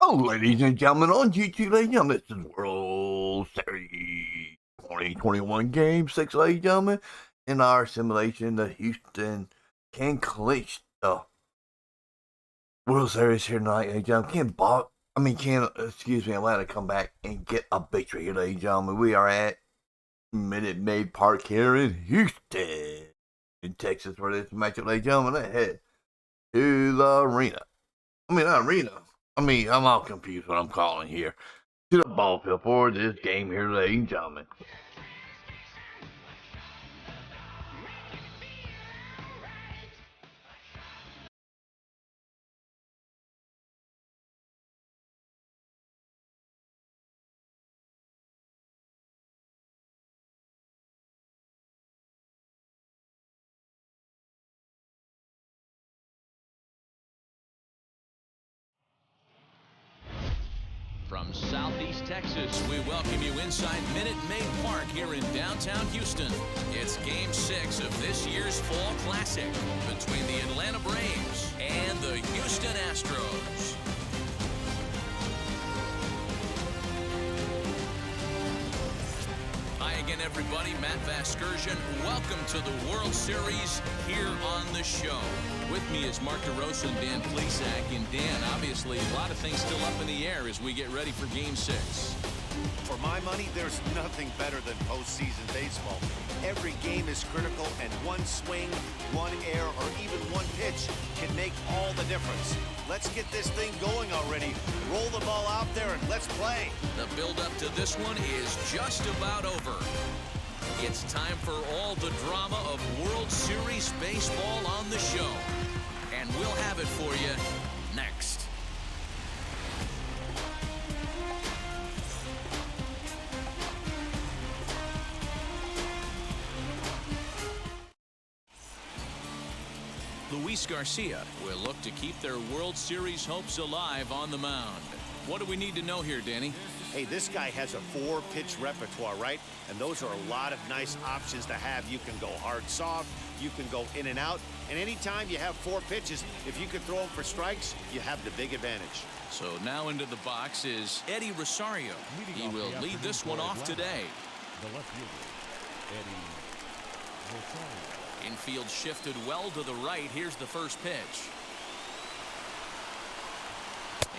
Oh, ladies and gentlemen, on YouTube, ladies and gentlemen, this is World Series 2021 Game 6, ladies and gentlemen. In our simulation, the Houston can clinch the World Series here tonight, ladies and gentlemen. Atlanta come back and get a victory here, ladies and gentlemen. We are at Minute Maid Park here in Houston, in Texas, for this matchup, ladies and gentlemen. Let's head to the arena. I'm all confused what I'm calling here. To the ball field for this game here, ladies and gentlemen. From Southeast Texas, we welcome you inside Minute Maid Park here in downtown Houston. It's Game 6 of this year's Fall Classic between the Atlanta Braves and the Houston Astros. Hi again, everybody. Matt Vasgersian. Welcome to the World Series here on the show. With me is Mark DeRosa and Dan Plesac. And Dan, obviously, a lot of things still up in the air as we get ready for Game 6. For my money, there's nothing better than postseason baseball. Every game is critical, and one swing, one error, or even one pitch can make all the difference. Let's get this thing going already. Roll the ball out there and let's play. The build-up to this one is just about over. It's time for all the drama of World Series baseball on the show. And we'll have it for you next. Luis Garcia will look to keep their World Series hopes alive on the mound. What do we need to know here, Danny? Hey, this guy has a 4-pitch repertoire, right? And those are a lot of nice options to have. You can go hard, soft, you can go in and out. And anytime you have 4 pitches, if you can throw them for strikes, you have the big advantage. So now into the box is Eddie Rosario. He will lead this one off today. The left fielder, Eddie Rosario. Infield shifted well to the right. Here's the first pitch.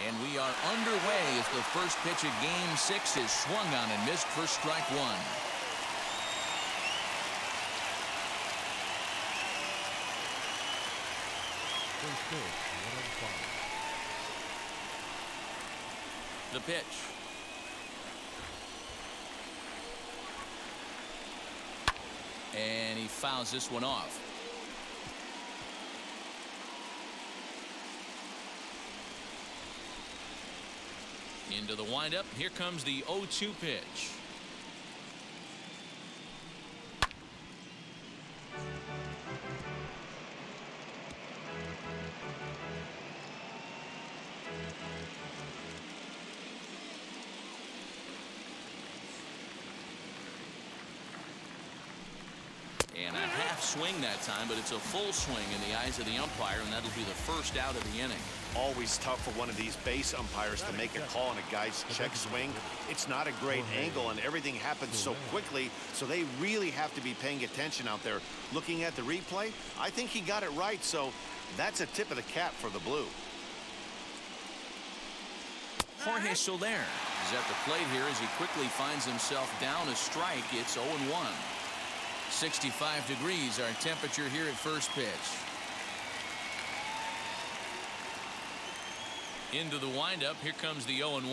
And we are underway as the first pitch of Game 6 is swung on and missed for strike 1. First pitch, 1-5. The pitch. And he fouls this one off. Into the windup. Here comes the 0-2 pitch. And a half swing that time, but it's a full swing in the eyes of the umpire, and that'll be the first out of the inning. Always tough for one of these base umpires to make a call on a guy's check swing. It's not a great angle, and everything happens so quickly, so they really have to be paying attention out there. Looking at the replay, I think he got it right, so that's a tip of the cap for the blue. Jorge Soler is at the plate here as he quickly finds himself down a strike. It's 0-1. 65 degrees our temperature here at first pitch. Into the windup. Here comes the 0-1.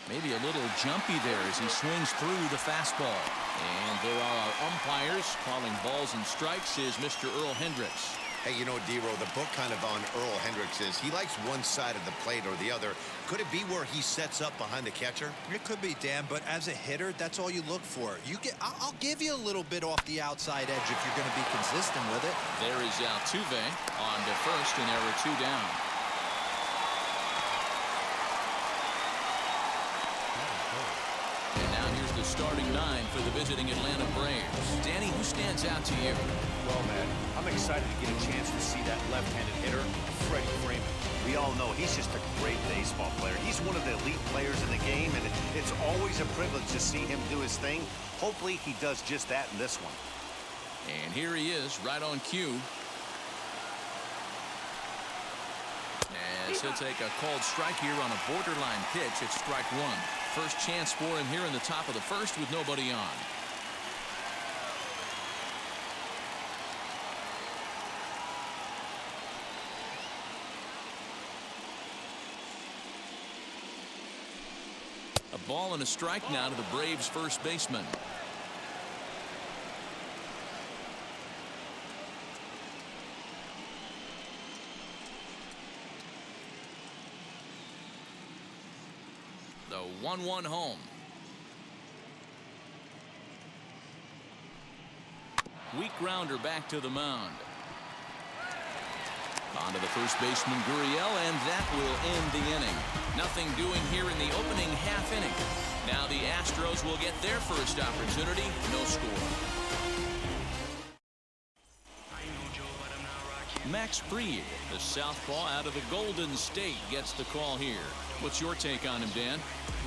Maybe a little jumpy there as he swings through the fastball. And there are our umpires calling balls and strikes is Mr. Earl Hendricks. Hey, you know, D-Row, the book kind of on Earl Hendricks is he likes one side of the plate or the other. Could it be where he sets up behind the catcher? It could be, Dan, but as a hitter, that's all you look for. I'll give you a little bit off the outside edge if you're going to be consistent with it. There is Altuve on to first, and error 2 down. And now here's the starting for the visiting Atlanta Braves. Danny, who stands out to you? Well, man, I'm excited to get a chance to see that left-handed hitter, Freddie Freeman. We all know he's just a great baseball player. He's one of the elite players in the game, and it's always a privilege to see him do his thing. Hopefully, he does just that in this one. And here he is, right on cue. As he'll take a called strike here on a borderline pitch at strike one. First chance for him here in the top of the first with nobody on. A ball and a strike now to the Braves first baseman. The 1-1 home. Weak grounder back to the mound. On to the first baseman, Gurriel, and that will end the inning. Nothing doing here in the opening half inning. Now the Astros will get their first opportunity. No score. Max Fried, the southpaw out of the Golden State, gets the call here. What's your take on him, Dan?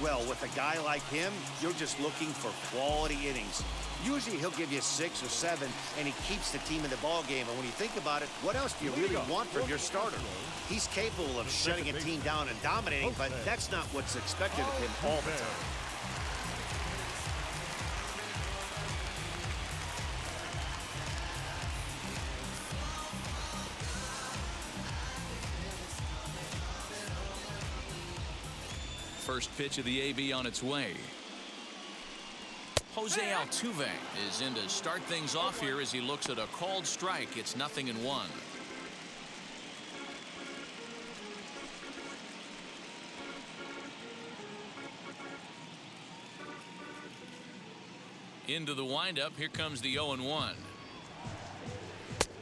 Well, with a guy like him, you're just looking for quality innings. Usually he'll give you 6 or 7, and he keeps the team in the ball game. And when you think about it, what else do you really want from your starter? He's capable of shutting a team down and dominating, but that's not what's expected of him all the time. First pitch of the AB on its way. Jose Altuve is in to start things off here as he looks at a called strike. It's 0-1. Into the windup. Here comes the 0-1.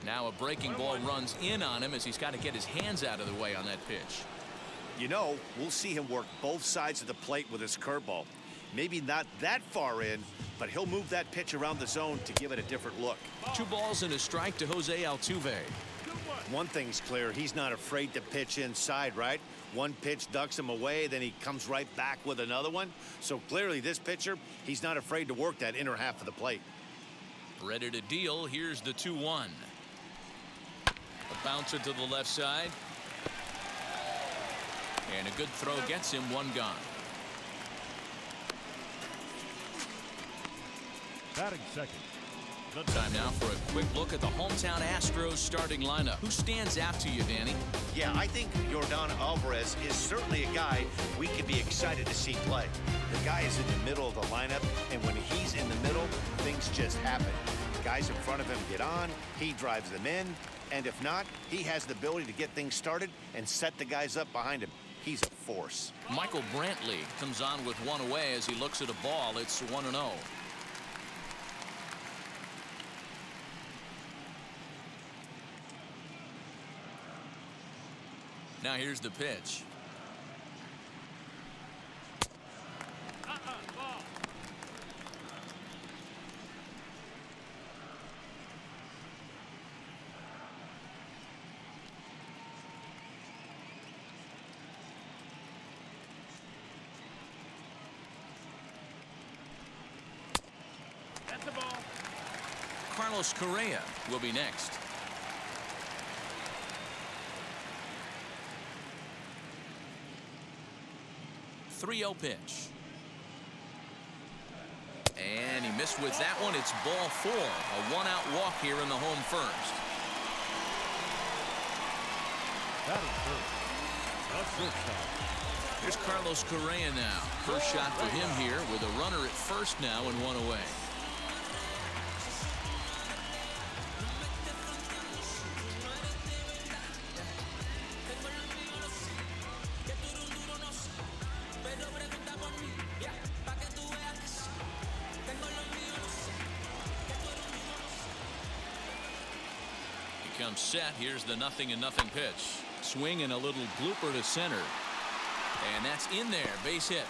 Now a breaking ball runs in on him as he's got to get his hands out of the way on that pitch. You know, we'll see him work both sides of the plate with his curveball. Maybe not that far in, but he'll move that pitch around the zone to give it a different look. 2 balls and a strike to Jose Altuve. One thing's clear, he's not afraid to pitch inside, right? One pitch ducks him away, then he comes right back with another one. So clearly this pitcher, he's not afraid to work that inner half of the plate. Ready to deal. Here's the 2-1. A bouncer to the left side. And a good throw gets him 1 gone. Batting second. Time now for a quick look at the hometown Astros starting lineup. Who stands out to you, Danny? Yeah, I think Yordan Alvarez is certainly a guy we could be excited to see play. The guy is in the middle of the lineup, and when he's in the middle, things just happen. The guys in front of him get on, he drives them in, and if not, he has the ability to get things started and set the guys up behind him. He's a force. Michael Brantley comes on with 1 away as he looks at a ball. It's 1-0. Now here's the pitch. That's the ball. Carlos Correa will be next. .30 pitch. And he missed with that one. It's ball 4. A 1-out walk here in the home first. Batting first. A shortstop. Here's Carlos Correa now. First shot for him here with a runner at first now and 1 away. Comes set. Here's the 0-0 pitch. Swing and a little blooper to center. And that's in there. Base hit.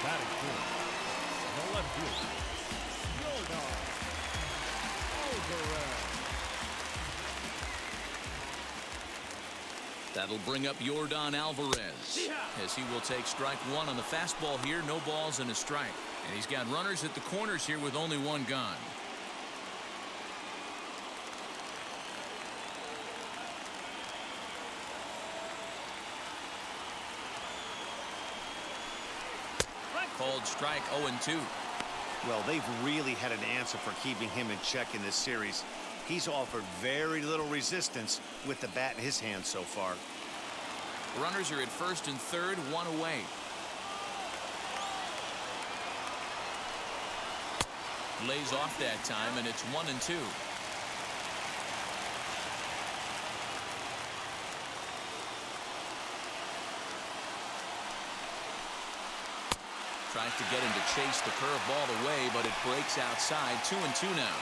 Batting fourth. The left fielder. Alvarez. That'll bring up Yordan Alvarez, as he will take strike one on the fastball here. No balls and a strike. And he's got runners at the corners here with only one gone. Called strike 0-2. Well, they've really had an answer for keeping him in check in this series. He's offered very little resistance with the bat in his hand so far. Runners are at first and third, one away. Lays off that time, and it's 1-2. Tries to get him to chase the curveball away, but it breaks outside. 2-2 now.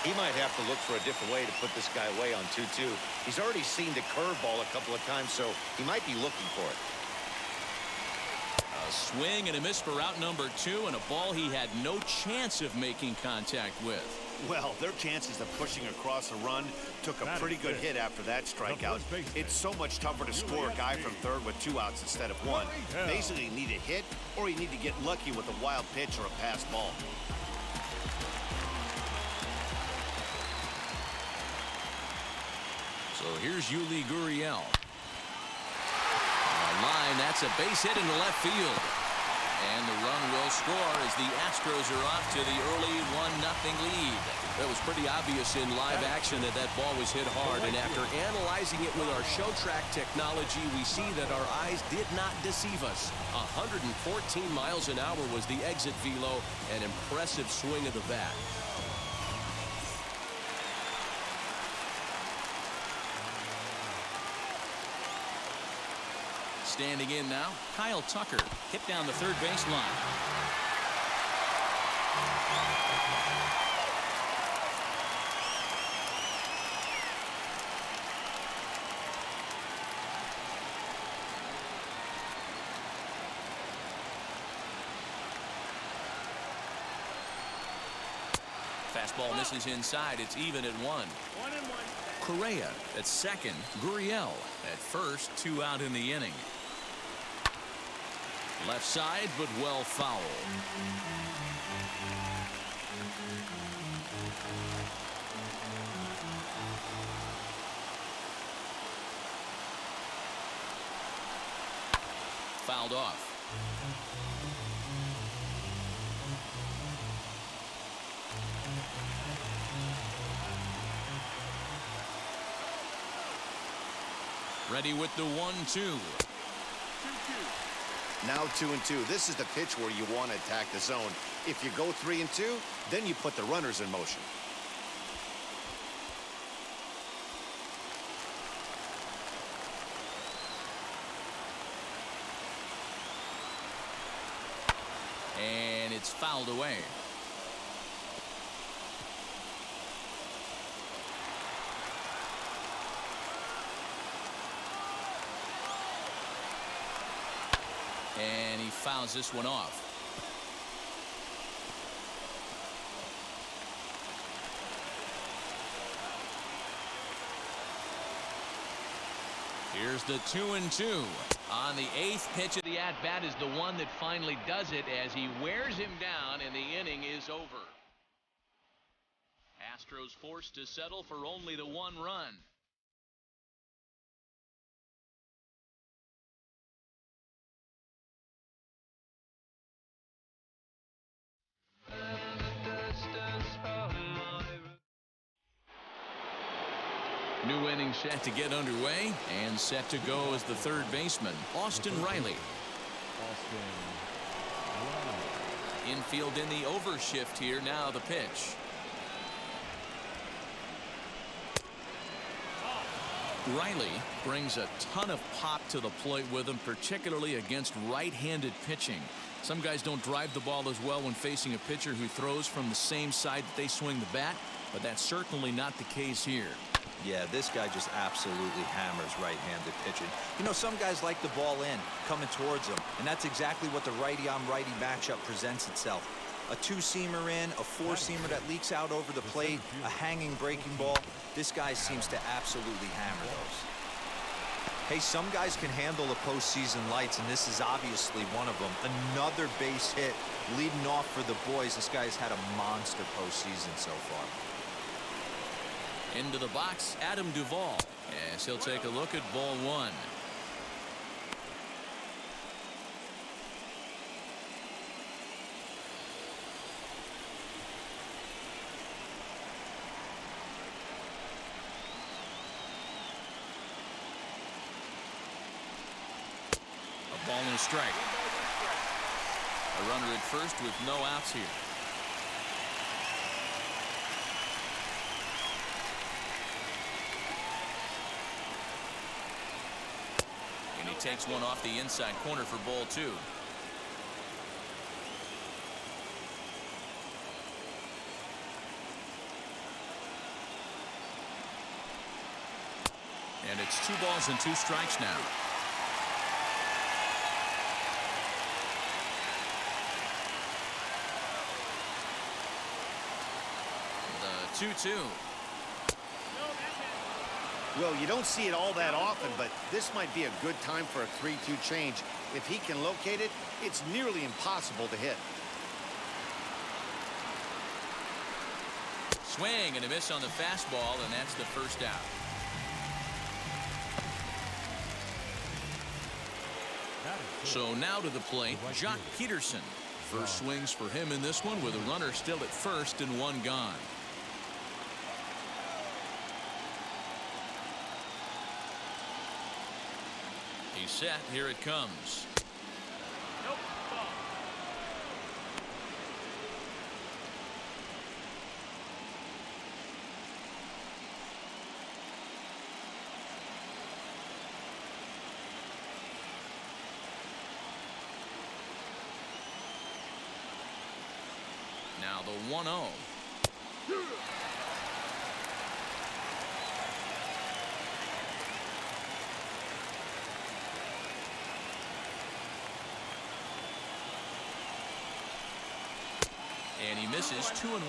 He might have to look for a different way to put this guy away on 2-2. He's already seen the curveball a couple of times, so he might be looking for it. A swing and a miss for out number 2, and a ball he had no chance of making contact with. Well, their chances of pushing across a run took a pretty good hit after that strikeout. It's so much tougher to score a guy from third with 2 outs instead of 1. Basically, you need a hit, or you need to get lucky with a wild pitch or a pass ball. So here's Yuli Gurriel. On the line, that's a base hit into left field. And the run will score as the Astros are off to the early 1-0 lead. That was pretty obvious in live action that that ball was hit hard. And after analyzing it with our show track technology, we see that our eyes did not deceive us. 114 miles an hour was the exit velo. An impressive swing of the bat. Standing in now, Kyle Tucker, hit down the third baseline. Fastball misses inside. It's even at 1. Correa at second. Gurriel at first. 2 out in the inning. Left side, but well foul. Fouled off. Ready with the 1-2. Now 2-2. This is the pitch where you want to attack the zone. If you go 3-2, then you put the runners in motion. And it's fouled away. And he fouls this one off. Here's the 2-2. On the 8th pitch of the at-bat is the one that finally does it as he wears him down, and the inning is over. Astros forced to settle for only the 1 run. New inning set to get underway, and set to go as the third baseman, Austin Reilly. Infield in the overshift here. Now the pitch. Reilly brings a ton of pop to the plate with him, particularly against right-handed pitching. Some guys don't drive the ball as well when facing a pitcher who throws from the same side that they swing the bat. but that's certainly not the case here. Yeah, this guy just absolutely hammers right-handed pitching. You know, some guys like the ball in, coming towards them, and that's exactly what the righty-on-righty matchup presents itself. A two-seamer in, a four-seamer that leaks out over the plate, a hanging breaking ball. This guy seems to absolutely hammer those. Hey, some guys can handle the postseason lights, and this is obviously one of them. Another base hit leading off for the boys. This guy's had a monster postseason so far. Into the box, Adam Duvall. Yes, he'll take a look at ball one. A ball and a strike. A runner at first with no outs here. And he takes one off the inside corner for ball two. And it's 2 balls and 2 strikes now. The 2-2. Well, you don't see it all that often, but this might be a good time for a 3-2 change. If he can locate it, it's nearly impossible to hit. Swing and a miss on the fastball, and that's the first out. So now to the plate, Jock Peterson. First swings for him in this one with a runner still at first and 1 gone. He's set. Here it comes. Now the 1-0. And he misses 2-1.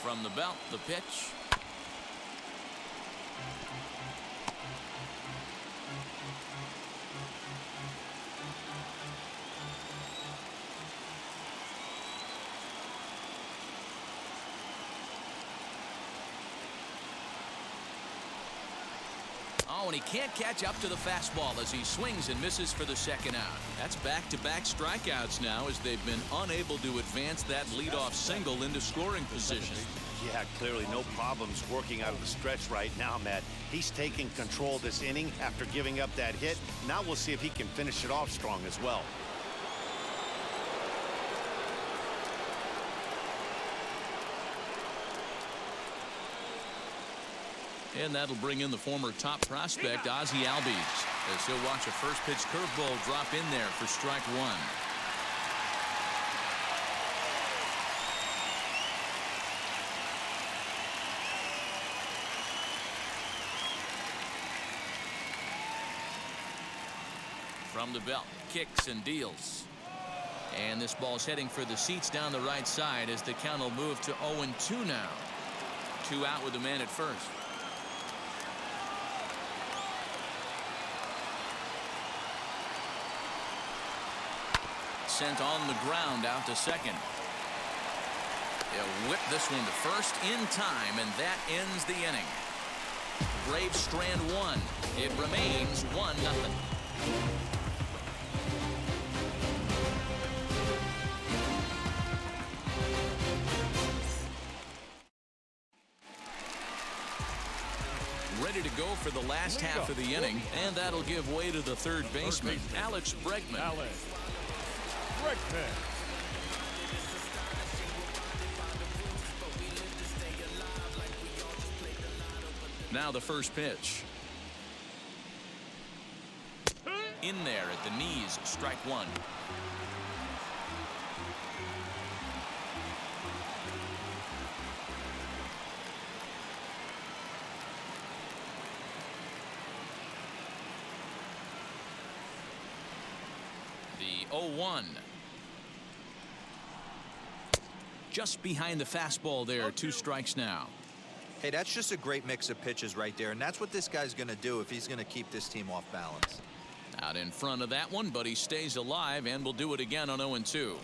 From the belt, the pitch. Oh, and he can't catch up to the fastball as he swings and misses for the second out. That's back-to-back strikeouts now as they've been unable to advance that leadoff single into scoring position. Yeah, clearly no problems working out of the stretch right now, Matt. He's taking control of this inning after giving up that hit. Now we'll see if he can finish it off strong as well. And that'll bring in the former top prospect, Ozzie Albies, as he'll watch a first pitch curveball drop in there for strike 1. From the belt, kicks and deals. And this ball's heading for the seats down the right side as the count will move to 0-2 now. 2 out with the man at first. Sent on the ground out to second. He'll whip this one to first in time, and that ends the inning. Braves strand 1. It remains 1-0. Ready to go for the last half of the inning, and that'll give way to the third baseman, Alex Bregman. Now the first pitch. in there at the knees. Strike one. The 0-1. Just behind the fastball there. 2 strikes now. Hey, that's just a great mix of pitches right there, and that's what this guy's going to do if he's going to keep this team off balance. Out in front of that one, but he stays alive and will do it again on 0-2.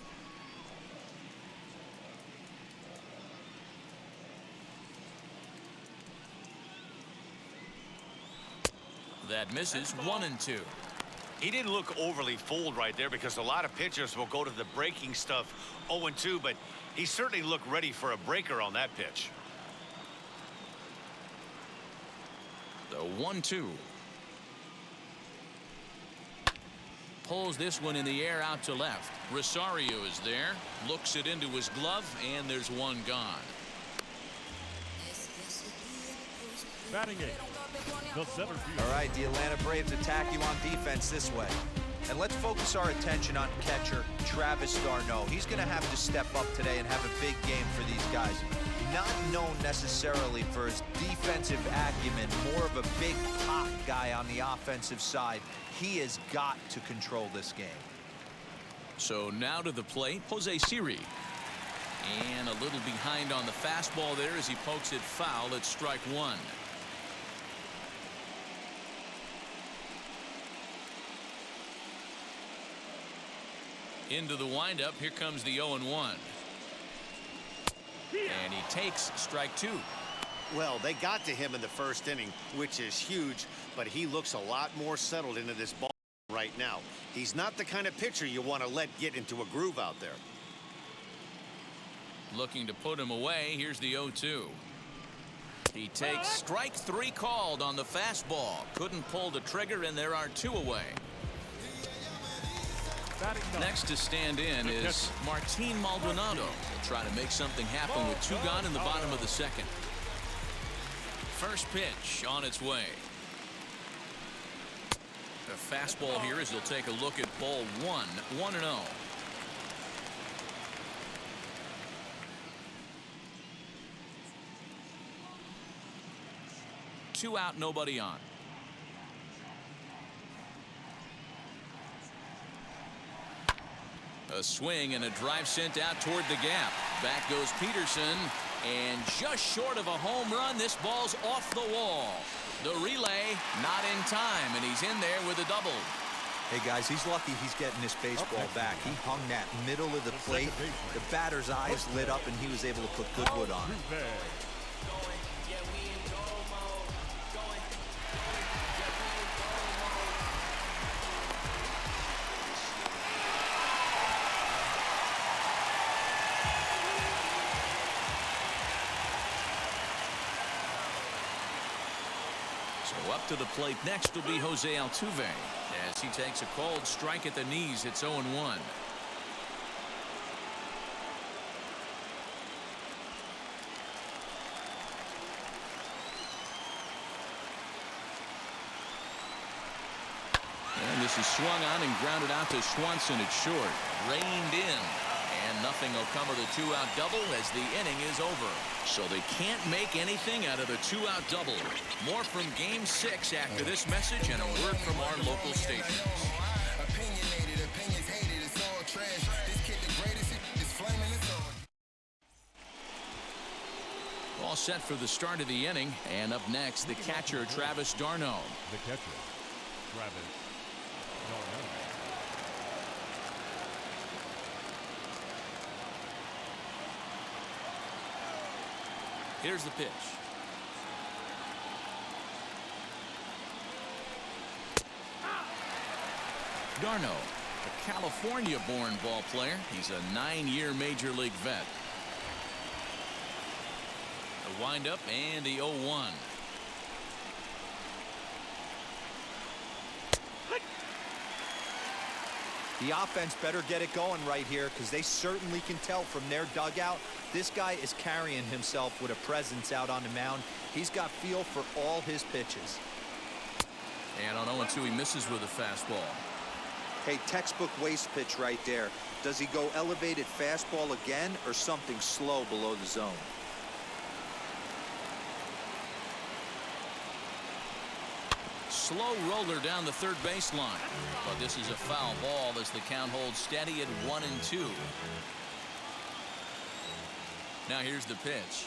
That misses. 1-2. He didn't look overly fooled right there because a lot of pitchers will go to the breaking stuff 0-2, but he certainly looked ready for a breaker on that pitch. The 1-2. Pulls this one in the air out to left. Rosario is there. Looks it into his glove, and there's one gone. Batting eighth, the center fielder. All right, the Atlanta Braves attack you on defense this way. And let's focus our attention on catcher Travis d'Arnaud. He's going to have to step up today and have a big game for these guys. Not known necessarily for his defensive acumen, more of a big pop guy on the offensive side. He has got to control this game. So now to the plate, Jose Siri. And a little behind on the fastball there as he pokes it foul at strike one. Into the windup. Here comes the 0-1. And he takes strike two. Well, they got to him in the first inning, which is huge, but he looks a lot more settled into this ball right now. He's not the kind of pitcher you want to let get into a groove out there. Looking to put him away. Here's the 0-2. He takes strike three called on the fastball. Couldn't pull the trigger, and there are 2 away. Next to stand in is Martine Maldonado. Will try to make something happen with 2 gone in the bottom of the second. First pitch on its way. The fastball here as he'll take a look at ball 1. 1-0. Two out, nobody on. A swing and a drive sent out toward the gap. Back goes Peterson, and just short of a home run, this ball's off the wall. The relay not in time, and he's in there with a double. Hey guys, he's lucky he's getting this baseball back. He hung that middle of the plate. The batter's eyes lit up, and he was able to put good wood on it. Up to the plate next will be Jose Altuve as he takes a cold strike at the knees. It's 0-1. And this is swung on and grounded out to Swanson at short. Reined in. And nothing will come of the 2-out double as the inning is over. So they can't make anything out of the 2-out double. More from Game 6 after this message and a word from our local stations. All set for the start of the inning. And up next, the catcher, Travis d'Arnaud. The catcher, Travis d'Arnaud. Here's the pitch. d'Arnaud, a California-born ball player. He's a 9-year Major League vet. The windup and the 0-1. The offense better get it going right here because they certainly can tell from their dugout this guy is carrying himself with a presence out on the mound. He's got feel for all his pitches. And on 0-2 he misses with a fastball. Hey, textbook waste pitch right there. Does he go elevated fastball again or something slow below the zone? Slow roller down the third baseline. But this is a foul ball as the count holds steady at 1-2. Now here's the pitch.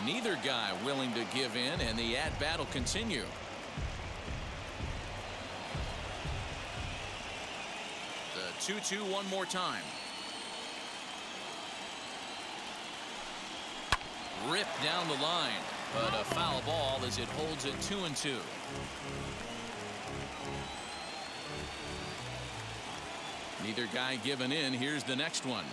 Neither guy willing to give in, and the at-bat will continue. The 2-2 one more time. Ripped down the line, but a foul ball as it holds it 2-2. Neither guy giving in. Here's the next one.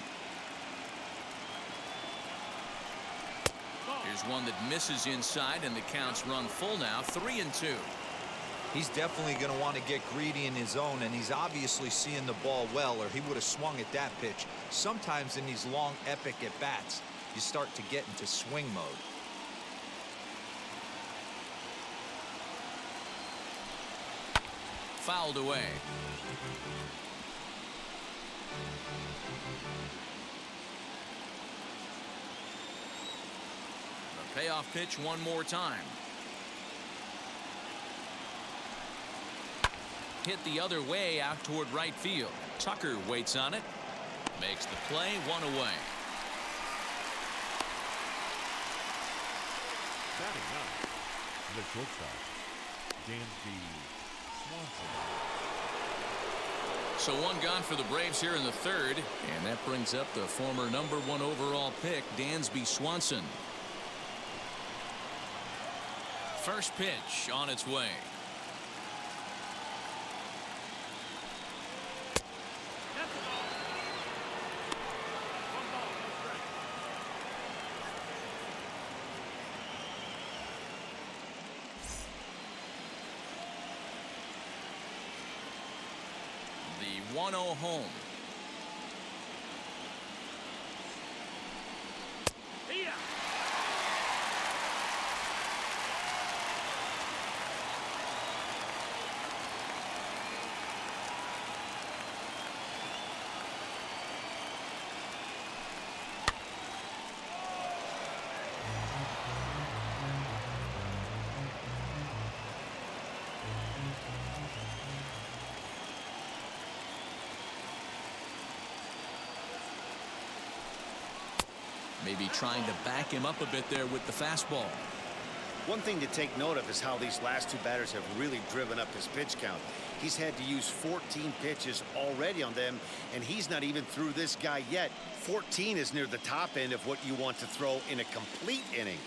Here's one that misses inside, and the count's run full now, 3-2. He's definitely going to want to get greedy in his zone, and he's obviously seeing the ball well, or he would have swung at that pitch. Sometimes in these long, epic at-bats, you start to get into swing mode. Fouled away. Payoff pitch one more time. Hit the other way out toward right field. Tucker waits on it. Makes the play, one away. Batting ninth, the shortstop, Dansby Swanson. So one gone for the Braves here in the third. And that brings up the former #1 overall pick, Dansby Swanson. First pitch on its way. The 1-0 home. Maybe trying to back him up a bit there with the fastball. One thing to take note of is how these last two batters have really driven up his pitch count. He's had to use 14 pitches already on them, and he's not even through this guy yet. 14 is near the top end of what you want to throw in a complete inning.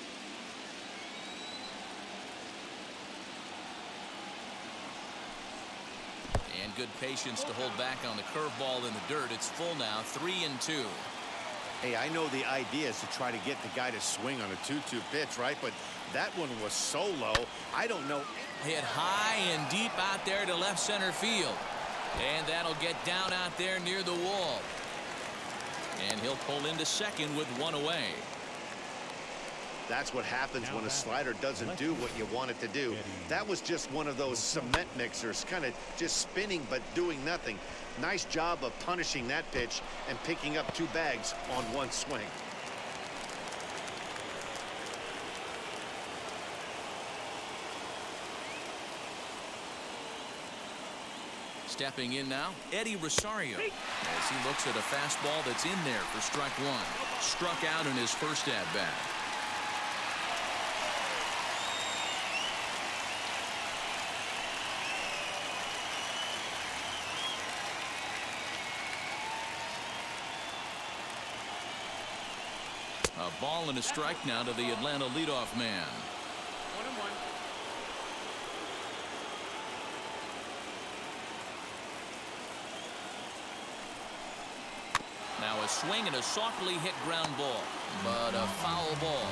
And good patience to hold back on the curveball in the dirt. It's full now, 3-2. Hey, I know the idea is to try to get the guy to swing on a 2-2 pitch, right? But that one was so low, I don't know. Hit high and deep out there to left center field. And that'll get down out there near the wall. And he'll pull into second with one away. That's what happens when a slider doesn't do what you want it to do. That was just one of those cement mixers, kind of just spinning but doing nothing. Nice job of punishing that pitch and picking up 2 bags on one swing. Stepping in now, Eddie Rosario, as he looks at a fastball that's in there for strike one. Struck out in his first at-bat. Ball and a strike now to the Atlanta leadoff man. 1-1. Now a swing and a softly hit ground ball, but a foul ball.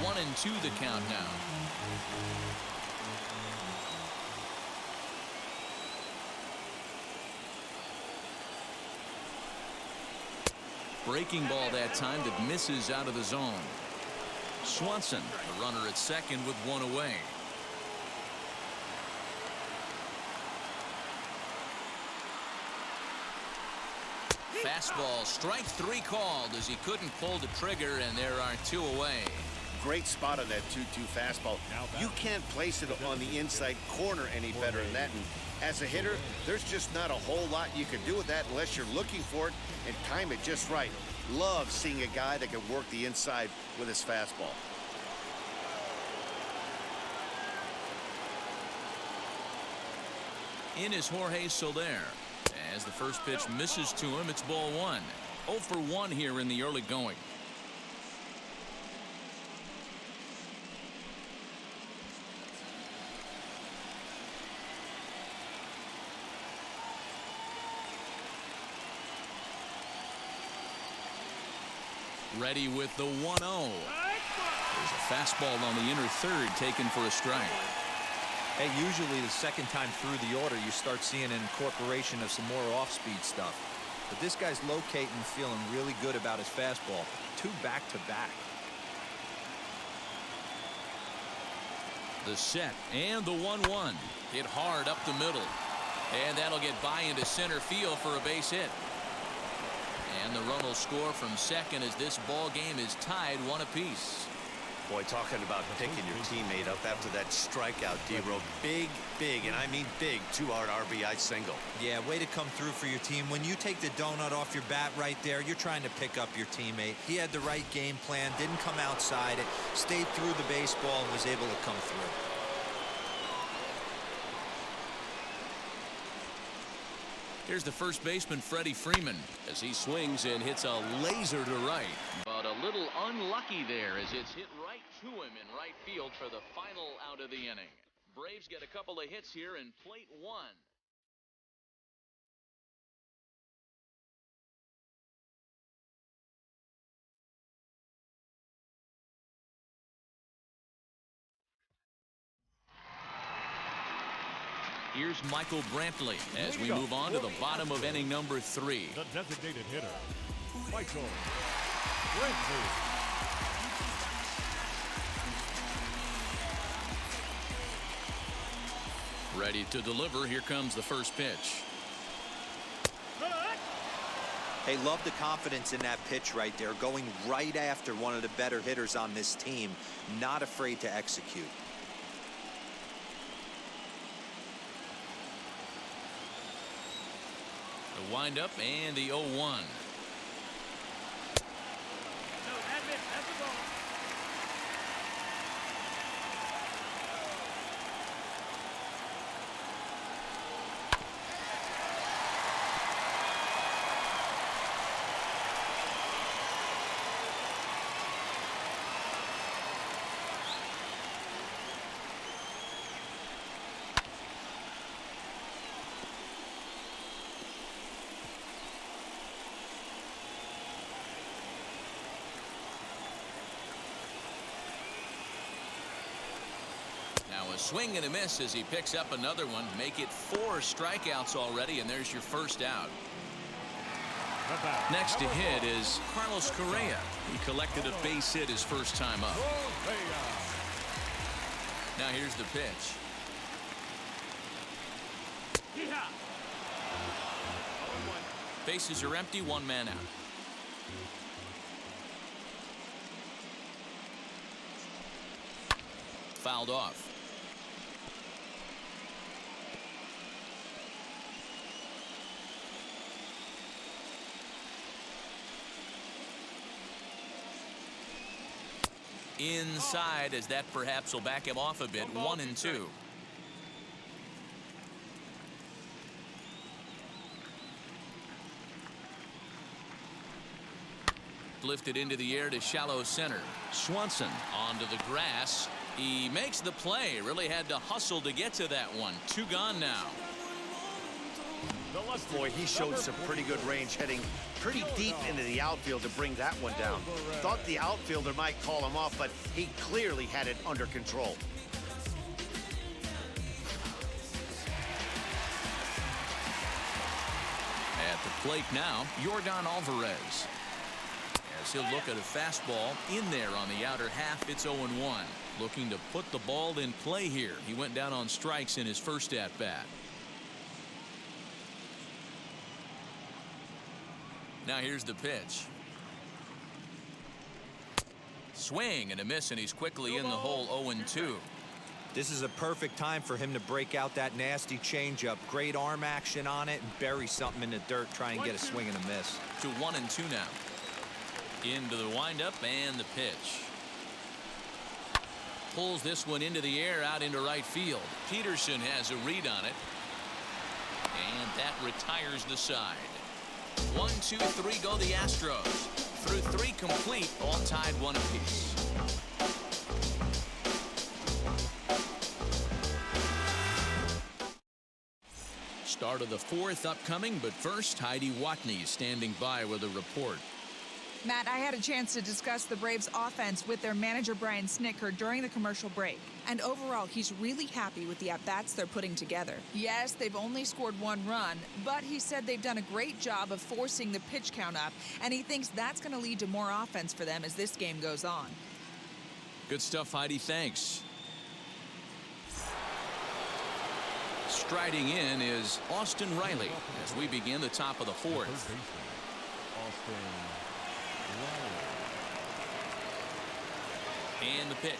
1-2 the count now. Breaking ball that time that misses out of the zone. Swanson, the runner at second with one away. Fastball, strike three called as he couldn't pull the trigger, and there are two away. Great spot on that 2-2 fastball. You can't place it on the inside corner any better than that. And as a hitter, there's just not a whole lot you can do with that unless you're looking for it and time it just right. Love seeing a guy that can work the inside with his fastball. In is Jorge Soler. As the first pitch misses to him, it's ball one. 0 for 1 here in the early going. Ready with the 1-0. There's a fastball on the inner third taken for a strike. Hey, usually the second time through the order, you start seeing an incorporation of some more off-speed stuff. But this guy's locating, feeling really good about his fastball. 2 back-to-back. The set and the 1-1. Hit hard up the middle. And that'll get by into center field for a base hit. And the run will score from second as this ball game is tied 1 apiece. Boy, talking about picking your teammate up after that strikeout, D-Row. Big, and I mean big, 2-out RBI single. Yeah, way to come through for your team. When you take the donut off your bat right there, you're trying to pick up your teammate. He had the right game plan, didn't come outside it, stayed through the baseball, and was able to come through. Here's the first baseman, Freddie Freeman, as he swings and hits a laser to right. But a little unlucky there as it's hit right to him in right field for the final out of the inning. Braves get a couple of hits here in plate 1. Here's Michael Brantley as we move on to the bottom of inning number 3. The designated hitter, Michael Brantley. Ready to deliver. Here comes the first pitch. Hey, love the confidence in that pitch right there, going right after one of the better hitters on this team, not afraid to execute. The windup and the 0-1. No, that's it. That's the ball. Now a swing and a miss as he picks up another one. Make it 4 strikeouts already, and there's your first out. Next to hit is Carlos Correa. He collected a base hit his first time up. Now here's the pitch. Bases are empty, 1 man out. Fouled off. Inside, as that perhaps will back him off a bit. 1-2. lifted into the air to shallow center. Swanson onto the grass. He makes the play. Really had to hustle to get to that one. 2 gone now. Boy, he showed some pretty good range, heading pretty deep into the outfield to bring that one down. Thought the outfielder might call him off, but he clearly had it under control. At the plate now, Yordan Alvarez. As he'll look at a fastball in there on the outer half, it's 0-1. Looking to put the ball in play here. He went down on strikes in his first at-bat. Now here's the pitch. Swing and a miss, and he's quickly in the hole. 0-2. This is a perfect time for him to break out that nasty changeup. Great arm action on it and bury something in the dirt. Try and get a swing and a miss. To 1-2 now. Into the windup and the pitch. Pulls this one into the air out into right field. Peterson has a read on it. And that retires the side. 1, 2, 3 go the Astros. Through 3 complete, all tied 1 apiece. Start of the 4th upcoming, but first, Heidi Watney standing by with a report. Matt, I had a chance to discuss the Braves offense with their manager Brian Snitker during the commercial break. And overall, he's really happy with the at-bats they're putting together. Yes, they've only scored 1 run, but he said they've done a great job of forcing the pitch count up, and he thinks that's going to lead to more offense for them as this game goes on. Good stuff, Heidi. Thanks. Striding in is Austin Reilly as we begin the top of the 4th. And the pitch.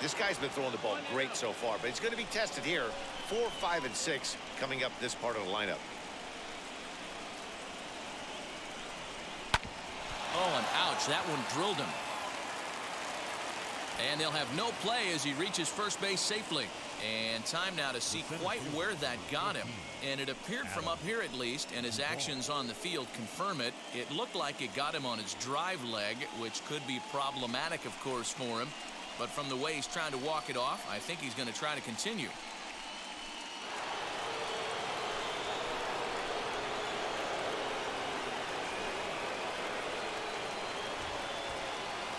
This guy's been throwing the ball great so far, but it's going to be tested here. 4, 5, and 6 coming up this part of the lineup. Oh, and ouch, that one drilled him. And they'll have no play as he reaches first base safely. And time now to see quite where that got him. And it appeared from up here at least, and his actions on the field confirm it. It looked like it got him on his drive leg, which could be problematic, of course, for him. But from the way he's trying to walk it off, I think he's going to try to continue.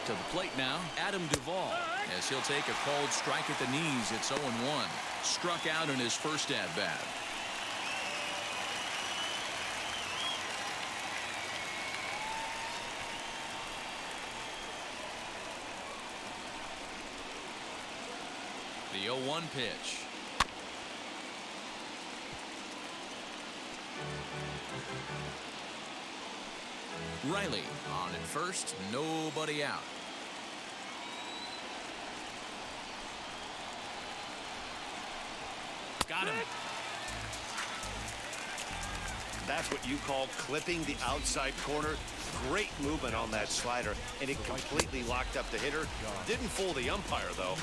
To the plate now, Adam Duvall, as he'll take a called strike at the knees. It's 0-1. Struck out in his first at-bat. The 0-1 pitch. Reilly on at first, nobody out. Got him. That's what you call clipping the outside corner. Great movement on that slider, and it completely locked up the hitter. Didn't fool the umpire, though.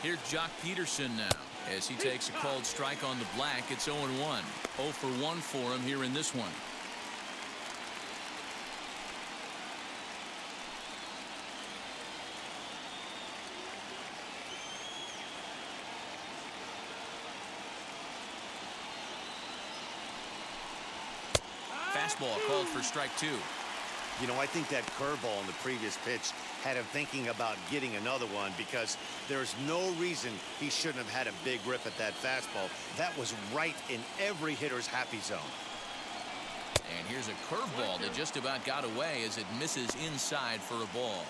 Here's Jock Peterson now as he takes a called strike on the black. It's 0-1. 0 for 1 for him here in this one. Fastball called for strike 2. You know, I think that curveball in the previous pitch had him thinking about getting another one, because there's no reason he shouldn't have had a big rip at that fastball. That was right in every hitter's happy zone. And here's a curveball that just about got away as it misses inside for a ball.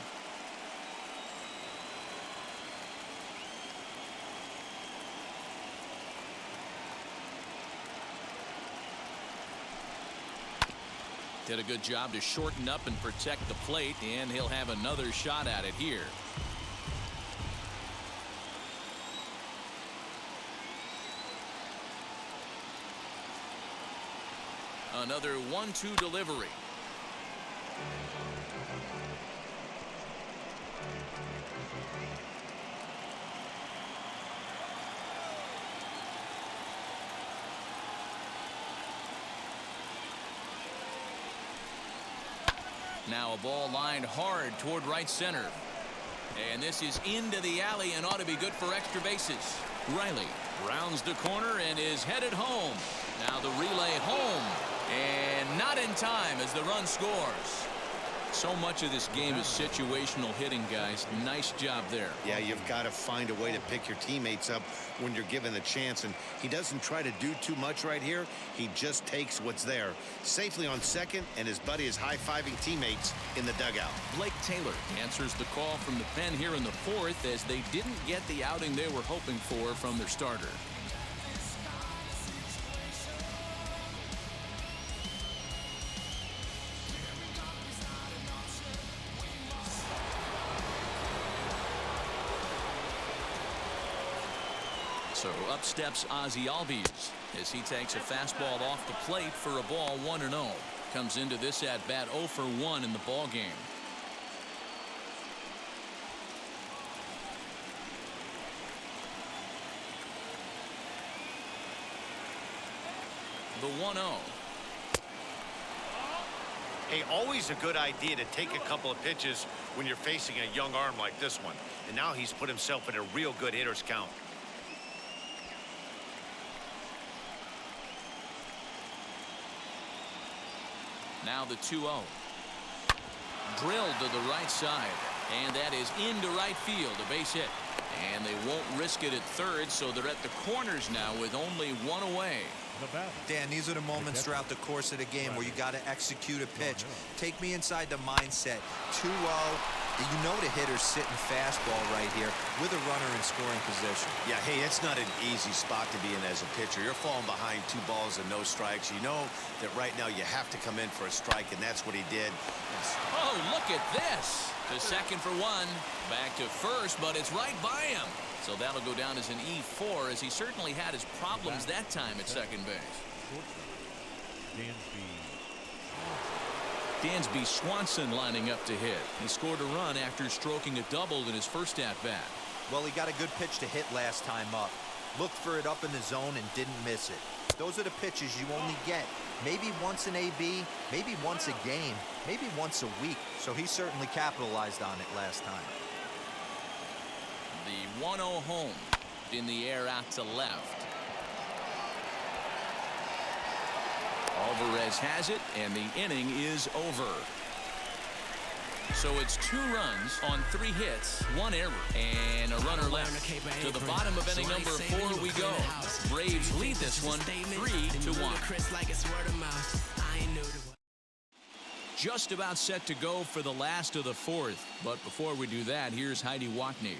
Did a good job to shorten up and protect the plate, and he'll have another shot at it here. Another 1-2 delivery. Now a ball lined hard toward right center. And this is into the alley and ought to be good for extra bases. Reilly rounds the corner and is headed home. Now the relay home. And not in time as the run scores. So much of this game is situational hitting, guys. Nice job there. Yeah, you've got to find a way to pick your teammates up when you're given the chance, and he doesn't try to do too much right here. He just takes what's there. Safely on second, and his buddy is high-fiving teammates in the dugout. Blake Taylor answers the call from the pen here in the fourth as they didn't get the outing they were hoping for from their starter. So up steps Ozzie Alvarez as he takes a fastball off the plate for a ball 1-0. Comes into this at bat 0 for 1 in the ball game. The 1-0. Hey, always a good idea to take a couple of pitches when you're facing a young arm like this one. And now he's put himself in a real good hitter's count. Now the 2-0. Drilled to the right side. And that is into right field, a base hit. And they won't risk it at third, so they're at the corners now with only one away. Dan, these are the moments throughout the course of the game where you got to execute a pitch. Take me inside the mindset. 2-0. You know the hitter's sitting fastball right here with a runner in scoring position. Yeah, hey, it's not an easy spot to be in as a pitcher. You're falling behind 2 balls and no strikes. You know that right now you have to come in for a strike, and that's what he did. Oh, look at this. To second for 1. Back to first, but it's right by him. So that'll go down as an E4, as he certainly had his problems that time at second base. Dansby Swanson lining up to hit. He scored a run after stroking a double in his first at-bat. Well, he got a good pitch to hit last time up. Looked for it up in the zone and didn't miss it. Those are the pitches you only get maybe once in AB, maybe once a game, maybe once a week. So he certainly capitalized on it last time. The 1-0 home in the air out to left. Alvarez has it, and the inning is over. So it's 2 runs on 3 hits, 1 error, and a runner left. To the bottom of inning number 4 we go. Braves lead this one 3-1. Just about set to go for the last of the 4th. But before we do that, here's Heidi Wackney.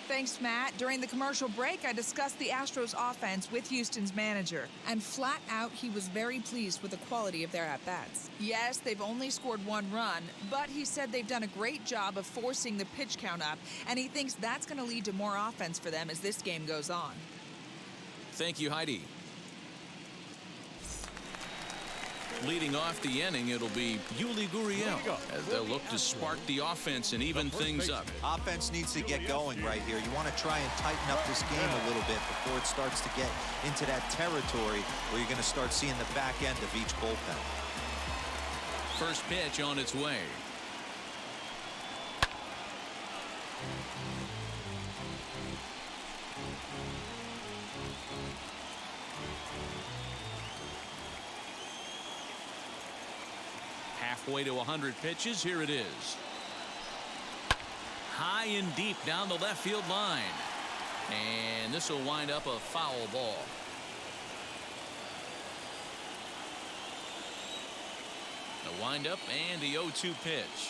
Thanks, Matt. During the commercial break, I discussed the Astros offense with Houston's manager. And flat out, he was very pleased with the quality of their at-bats. Yes, they've only scored 1 run, but he said they've done a great job of forcing the pitch count up, and he thinks that's going to lead to more offense for them as this game goes on. Thank you, Heidi. Leading off the inning, it'll be Yuli Gurriel as they'll look to spark the offense and even things up. Offense needs to get going right here. You want to try and tighten up this game a little bit before it starts to get into that territory where you're going to start seeing the back end of each bullpen. First pitch on its way. Halfway to 100 pitches. Here it is. High and deep down the left field line. And this will wind up a foul ball. The windup and the 0-2 pitch.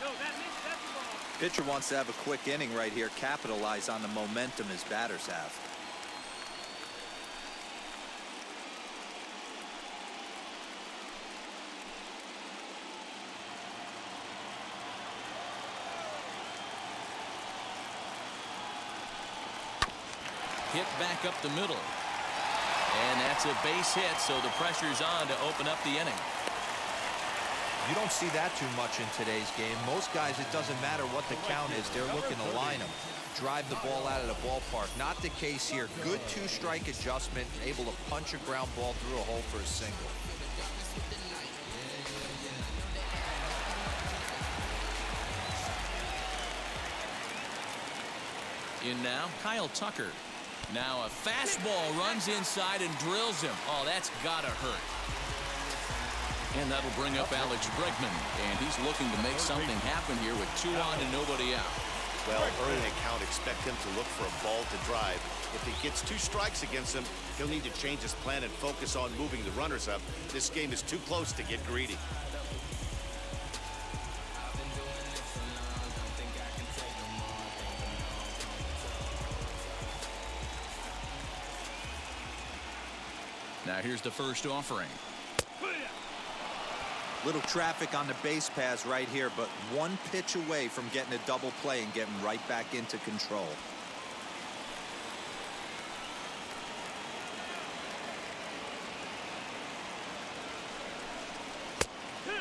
No, that's the ball. Pitcher wants to have a quick inning right here, capitalize on the momentum his batters have. Hit back up the middle. And that's a base hit, so the pressure's on to open up the inning. You don't see that too much in today's game. Most guys, it doesn't matter what the count is. They're looking to line them, drive the ball out of the ballpark. Not the case here. Good two-strike adjustment, able to punch a ground ball through a hole for a single. In now, Kyle Tucker. Now a fastball runs inside and drills him. Oh, that's gotta hurt. And that'll bring up Alex Bregman, and he's looking to make something happen here with 2 on and nobody out. Well, early in the count, expect him to look for a ball to drive. If he gets 2 strikes against him, he'll need to change his plan and focus on moving the runners up. This game is too close to get greedy. Now here's the first offering. Little traffic on the base paths right here, but 1 pitch away from getting a double play and getting right back into control.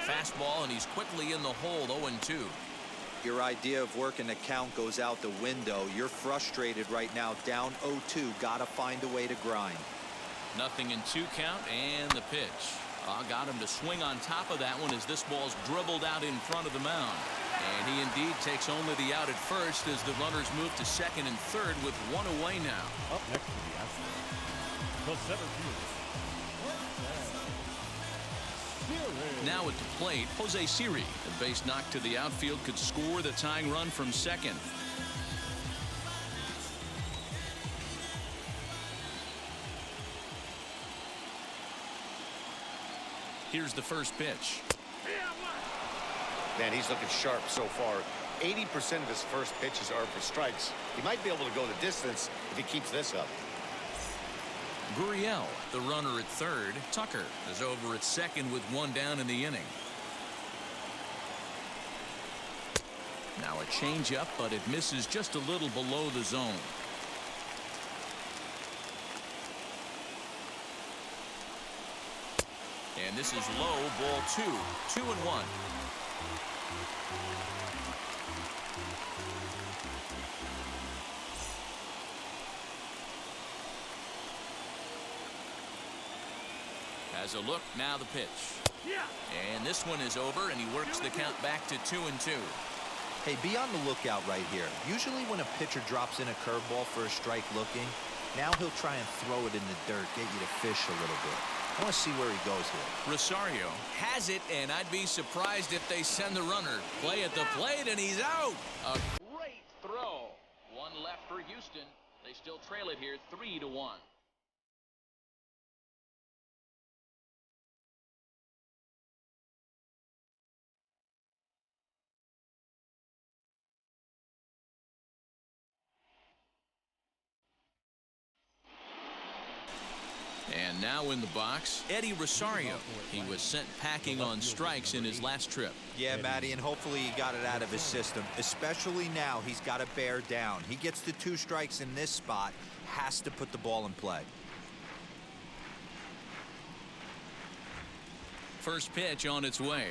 Fastball, and he's quickly in the hole, 0-2. Your idea of working the count goes out the window. You're frustrated right now, down 0-2. Gotta find a way to grind. Nothing in 2 count, and the pitch. Got him to swing on top of that one as this ball's dribbled out in front of the mound. And he indeed takes only the out at first as the runners move to second and third with 1 away now. Up next to the Astros, the center fielder. Now at the plate, Jose Siri. A base knock to the outfield could score the tying run from second. Here's the first pitch. Man, he's looking sharp so far. 80% of his first pitches are for strikes. He might be able to go the distance if he keeps this up. Gurriel, the runner at third. Tucker is over at second with 1 down in the inning. Now a changeup, but it misses just a little below the zone. And this is low, ball 2. 2-1. Has a look, now the pitch. And this one is over, and he works the count back to 2-2. Hey, be on the lookout right here. Usually when a pitcher drops in a curveball for a strike looking, now he'll try and throw it in the dirt, get you to fish a little bit. I want to see where he goes here. Rosario has it, and I'd be surprised if they send the runner. Play at the plate, and he's out. A great throw. 1 left for Houston. They still trail it here 3-1. And now in the box, Eddie Rosario. He was sent packing on strikes in his last trip. Yeah, Matty, and hopefully he got it out of his system. Especially now, he's got to bear down. He gets the 2 strikes in this spot, has to put the ball in play. First pitch on its way.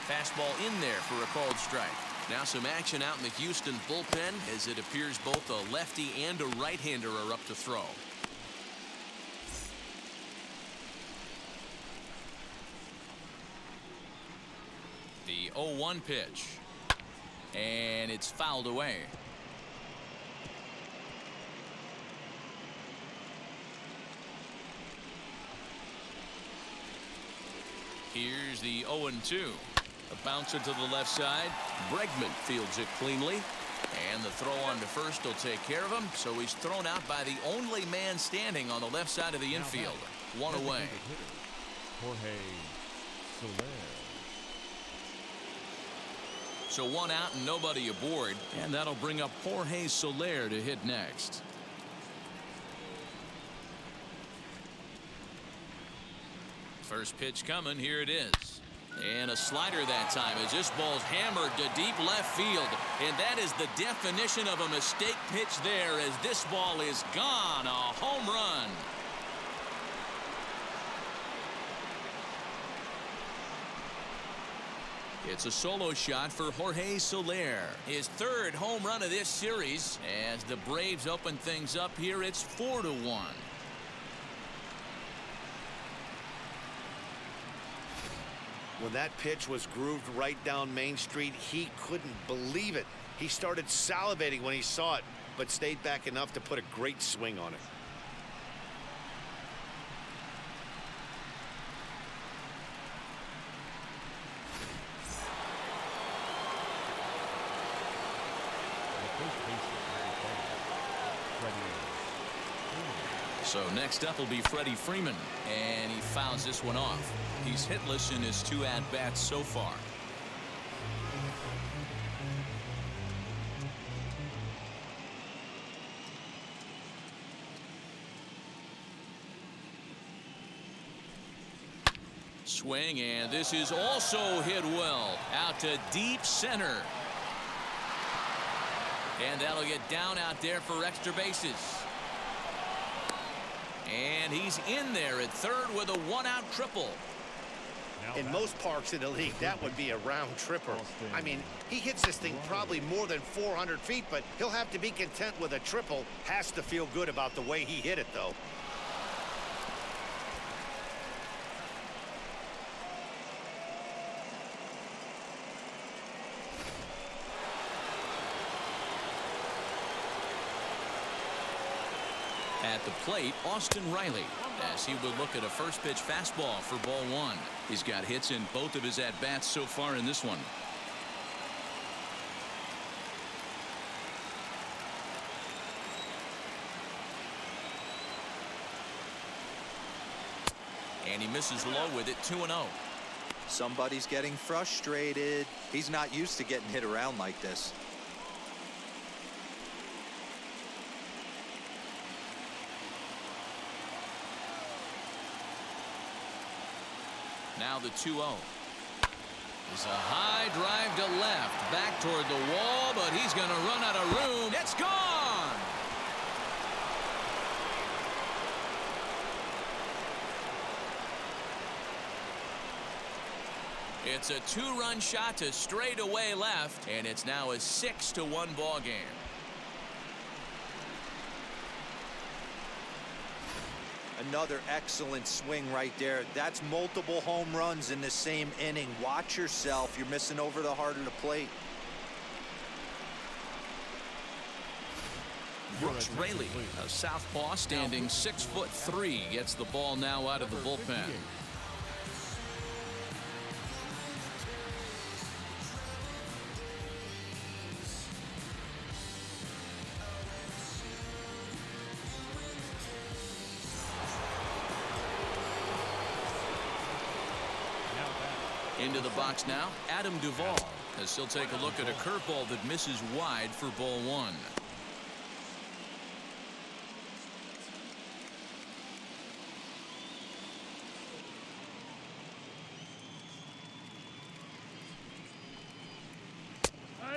Fastball in there for a called strike. Now some action out in the Houston bullpen as it appears both a lefty and a right-hander are up to throw. The 0-1 pitch. And it's fouled away. Here's the 0-2. A bouncer to the left side. Bregman fields it cleanly. And the throw on to first will take care of him. So he's thrown out by the only man standing on the left side of the infield. 1 away. Jorge Soler. So 1 out and nobody aboard. And that'll bring up Jorge Soler to hit next. First pitch coming. Here it is. And a slider that time as this ball's hammered to deep left field. And that is the definition of a mistake pitch there as this ball is gone. A home run. It's a solo shot for Jorge Soler. His third home run of this series. As the Braves open things up here, it's 4-1. When that pitch was grooved right down Main Street, he couldn't believe it. He started salivating when he saw it, but stayed back enough to put a great swing on it. So next up will be Freddie Freeman, and he fouls this one off. He's hitless in his 2 at-bats so far. Swing, and this is also hit well out to deep center. And that'll get down out there for extra bases. And he's in there at third with a 1-out triple. In most parks in the league, that would be a round tripper. I mean, he hits this thing probably more than 400 feet, but he'll have to be content with a triple. Has to feel good about the way he hit it, though. At the plate, Austin Reilly, as he will look at a first pitch fastball for ball 1. He's got hits in both of his at-bats so far in this one. And he misses low with it, 2-0. Somebody's getting frustrated. He's not used to getting hit around like this. Now the 2-0. It's a high drive to left, back toward the wall, but he's going to run out of room. It's gone! It's a 2-run shot to straightaway left, and it's now a 6-1 ball game. Another excellent swing right there. That's multiple home runs in the same inning. Watch yourself. You're missing over the heart of the plate. Brooks Reilly, a southpaw standing 6'3", gets the ball now out of the bullpen. Into the box now, Adam Duvall, as he'll take a look at a curveball that misses wide for ball 1.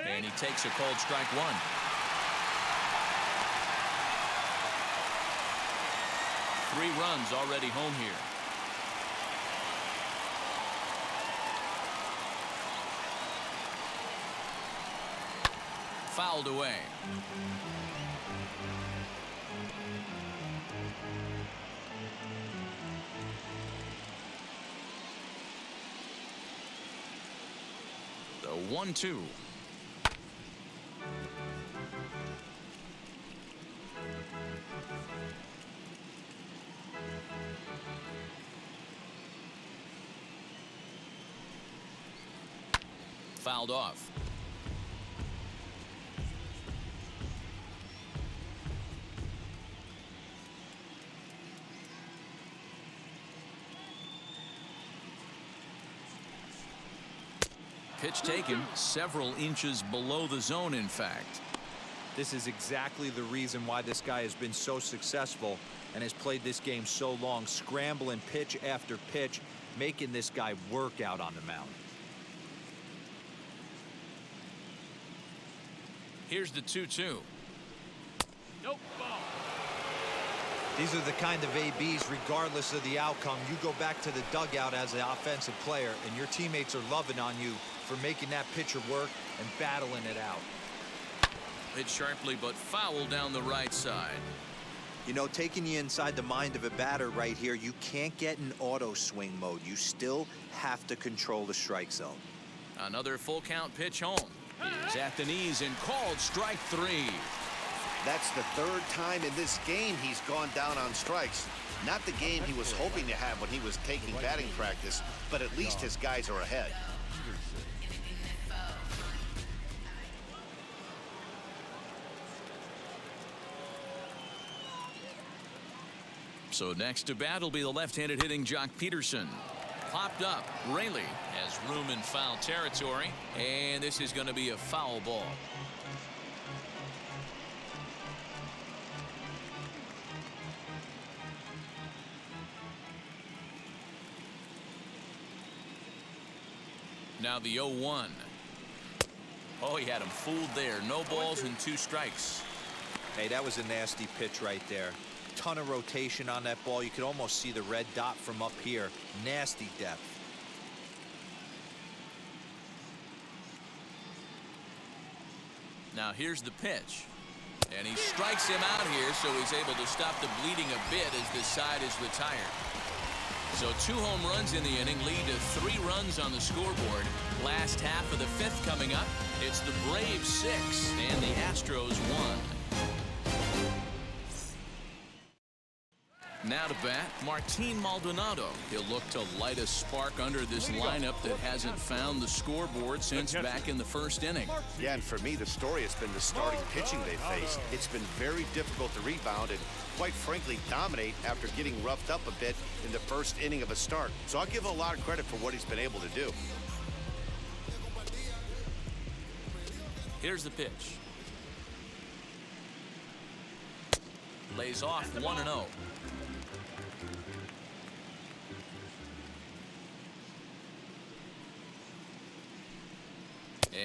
And he takes a cold strike 1. Three runs already home here. Fouled away. The 1-2. Fouled off. Pitch taken several inches below the zone, in fact. This is exactly the reason why this guy has been so successful and has played this game so long, scrambling pitch after pitch, making this guy work out on the mound. Here's the 2-2. Nope, ball. These are the kind of ABs, regardless of the outcome. You go back to the dugout as an offensive player, and your teammates are loving on you for making that pitcher work and battling it out. Hit sharply, but foul down the right side. You know, taking you inside the mind of a batter right here, you can't get in auto swing mode. You still have to control the strike zone. Another full count pitch home. He's at the knees and called strike 3. That's the third time in this game he's gone down on strikes. Not the game he was hoping to have when he was taking batting practice, but at least his guys are ahead. So next to bat will be the left-handed hitting jock Peterson. Popped up. Reilly has room in foul territory, and this is going to be a foul ball. Now the 0-1. Oh, he had him fooled there. No balls and 2 strikes. Hey, that was a nasty pitch right there. Ton of rotation on that ball. You could almost see the red dot from up here. Nasty depth. Now here's the pitch. And he strikes him out here, so he's able to stop the bleeding a bit as this side is retired. So 2 home runs in the inning lead to 3 runs on the scoreboard. Last half of the 5th coming up. It's the Braves 6 and the Astros 1. Now to bat, Martine Maldonado. He'll look to light a spark under this lineup that hasn't found the scoreboard since back in the 1st inning. Yeah, and for me, the story has been the starting pitching they faced. It's been very difficult to rebound and, quite frankly, dominate after getting roughed up a bit in the 1st inning of a start. So I'll give him a lot of credit for what he's been able to do. Here's the pitch. Lays off 1-0.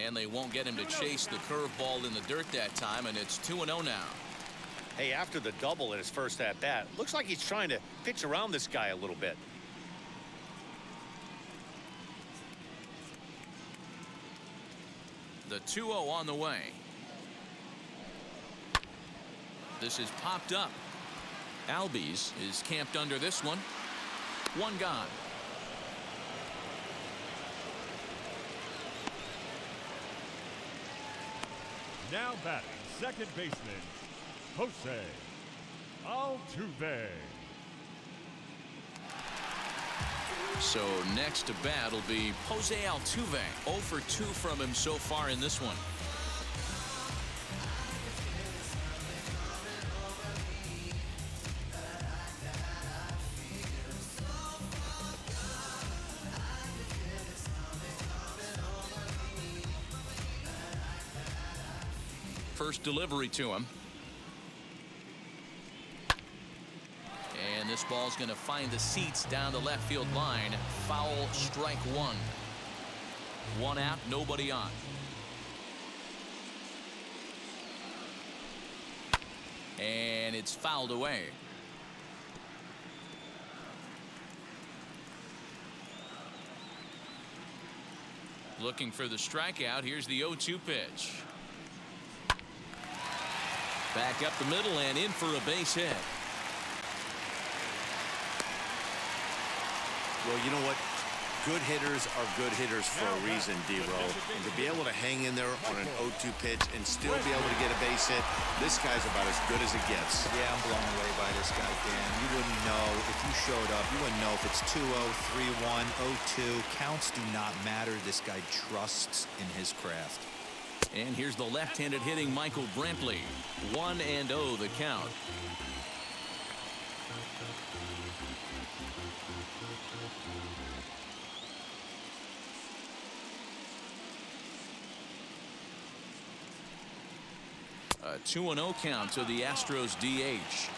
And they won't get him to chase the curveball in the dirt that time, and it's 2-0 now. Hey, after the double in his first at-bat, looks like he's trying to pitch around this guy a little bit. The 2-0 on the way. This is popped up. Albies is camped under this one. 1 gone. Now batting, second baseman, Jose Altuve. So next to bat will be Jose Altuve. 0 for 2 from him so far in this one. First delivery to him. And this ball's going to find the seats down the left field line. Foul, strike 1. 1 out, nobody on. And it's fouled away. Looking for the strikeout. Here's the 0-2 pitch. Back up the middle and in for a base hit. Well, you know what? Good hitters are good hitters for a reason, D-Row. And to be able to hang in there on an 0-2 pitch and still be able to get a base hit, this guy's about as good as it gets. Yeah, I'm blown away by this guy, Dan. You wouldn't know if you showed up. You wouldn't know if it's 2-0, 3-1, 0-2. Counts do not matter. This guy trusts in his craft. And here's the left-handed hitting Michael Brantley. 1-0 the count. A 2-0 count to the Astros DH.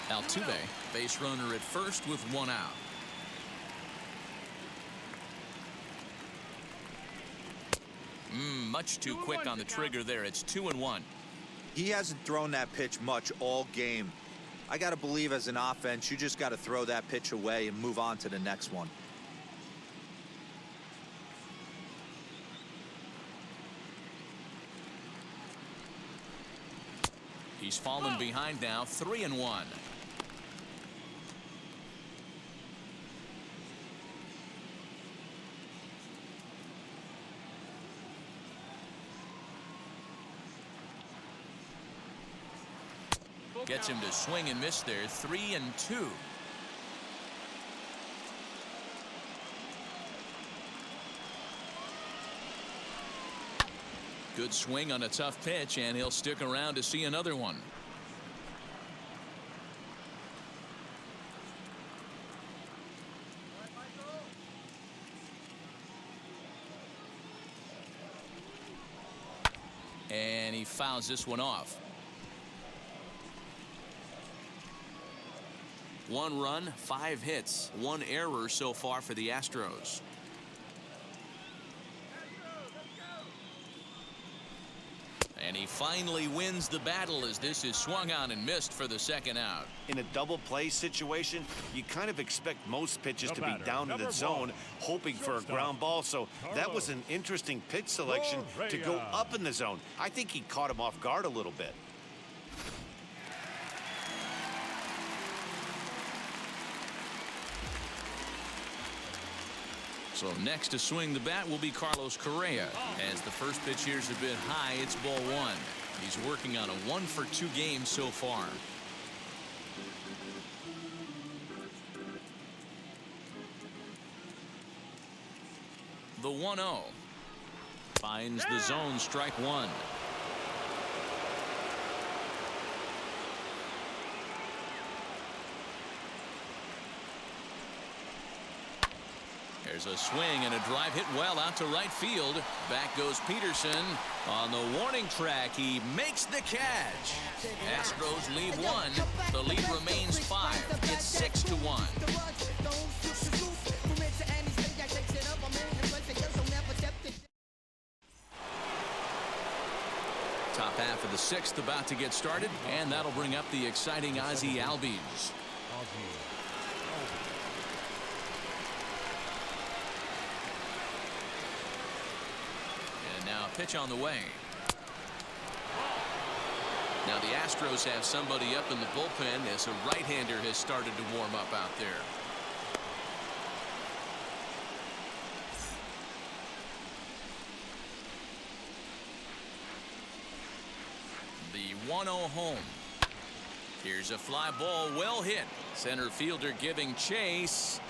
Altuve, base runner at first with 1 out. Much too quick on the trigger there. It's 2-1. He hasn't thrown that pitch much all game. I got to believe as an offense, you just got to throw that pitch away and move on to the next one. He's fallen behind now, 3-1. Gets him to swing and miss there, 3-2. Good swing on a tough pitch, and he'll stick around to see another one. And he fouls this one off. 1 run, 5 hits, 1 error so far for the Astros. And he finally wins the battle as this is swung on and missed for the second out. In a double play situation, you kind of expect most pitches to be down in the zone, hoping for a ground ball. So that was an interesting pitch selection to go up in the zone. I think he caught him off guard a little bit. So next to swing the bat will be Carlos Correa. As the first pitch here is a bit high, it's ball 1. He's working on a 1-for-2 game so far. The 1-0. Finds the zone, strike 1. There's a swing and a drive hit well out to right field. Back goes Peterson. On the warning track, he makes the catch. Astros lead 1. The lead remains 5. It's 6-1. Top half of the 6th about to get started, and that'll bring up the exciting Ozzie Albies. Now pitch on the way. Now the Astros have somebody up in the bullpen as a right-hander has started to warm up out there. The 1-0 home. Here's a fly ball, well hit. Center fielder giving chase.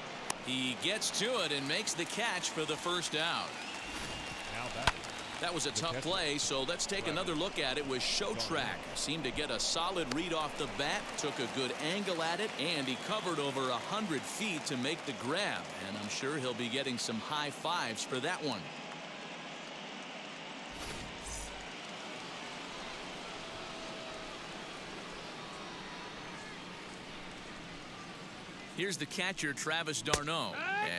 He gets to it and makes the catch for the first out. That was a tough play, so let's take another look at it with Showtrack. Seemed to get a solid read off the bat, took a good angle at it, and he covered over 100 feet to make the grab. And I'm sure he'll be getting some high fives for that one. Here's the catcher, Travis d'Arnaud,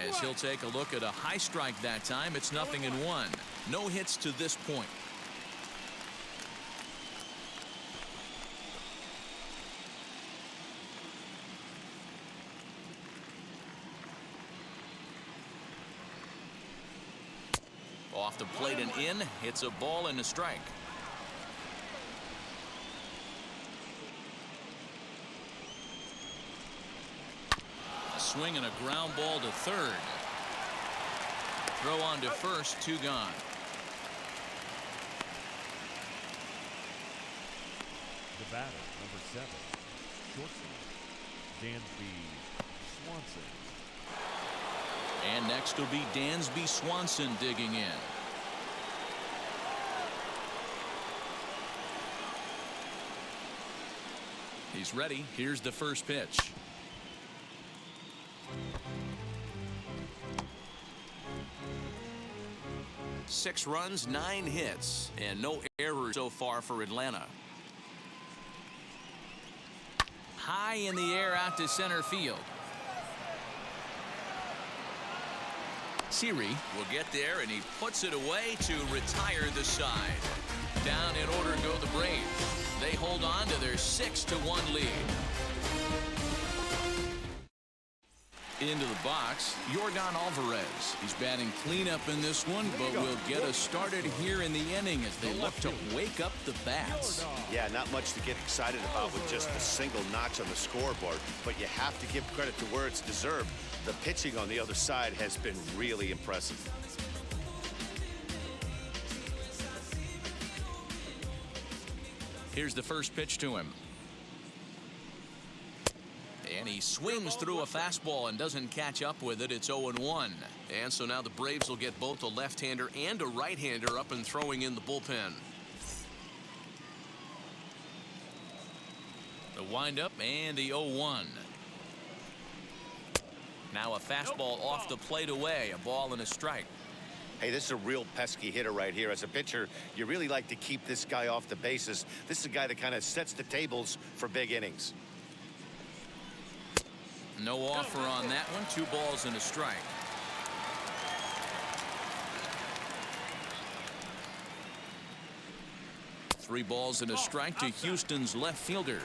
as he'll take a look at a high strike that time. It's 0-1. No hits to this point. Off the plate and in. It's a ball and a strike. Swing and a ground ball to third. Throw on to first, 2 gone. The batter, number 7, shortstop, Dansby Swanson. And next will be Dansby Swanson digging in. He's ready. Here's the first pitch. Six runs, 9 hits, and no errors so far for Atlanta. High in the air out to center field. Siri will get there, and he puts it away to retire the side. Down in order go the Braves. They hold on to their 6-1 lead. Into the box, Yordan Alvarez. He's batting cleanup in this one, but will get us started here in the inning as they look to wake up the bats. Yeah, not much to get excited about with just a single notch on the scoreboard, but you have to give credit to where it's deserved. The pitching on the other side has been really impressive. Here's the first pitch to him. And he swings through a fastball and doesn't catch up with it. It's 0-1. And so now the Braves will get both a left-hander and a right-hander up and throwing in the bullpen. The windup and the 0-1. Now a fastball off the plate away. A ball and a strike. Hey, this is a real pesky hitter right here. As a pitcher, you really like to keep this guy off the bases. This is a guy that kind of sets the tables for big innings. No offer on that one. 2 balls and a strike. Three balls and a strike to Houston's left fielder.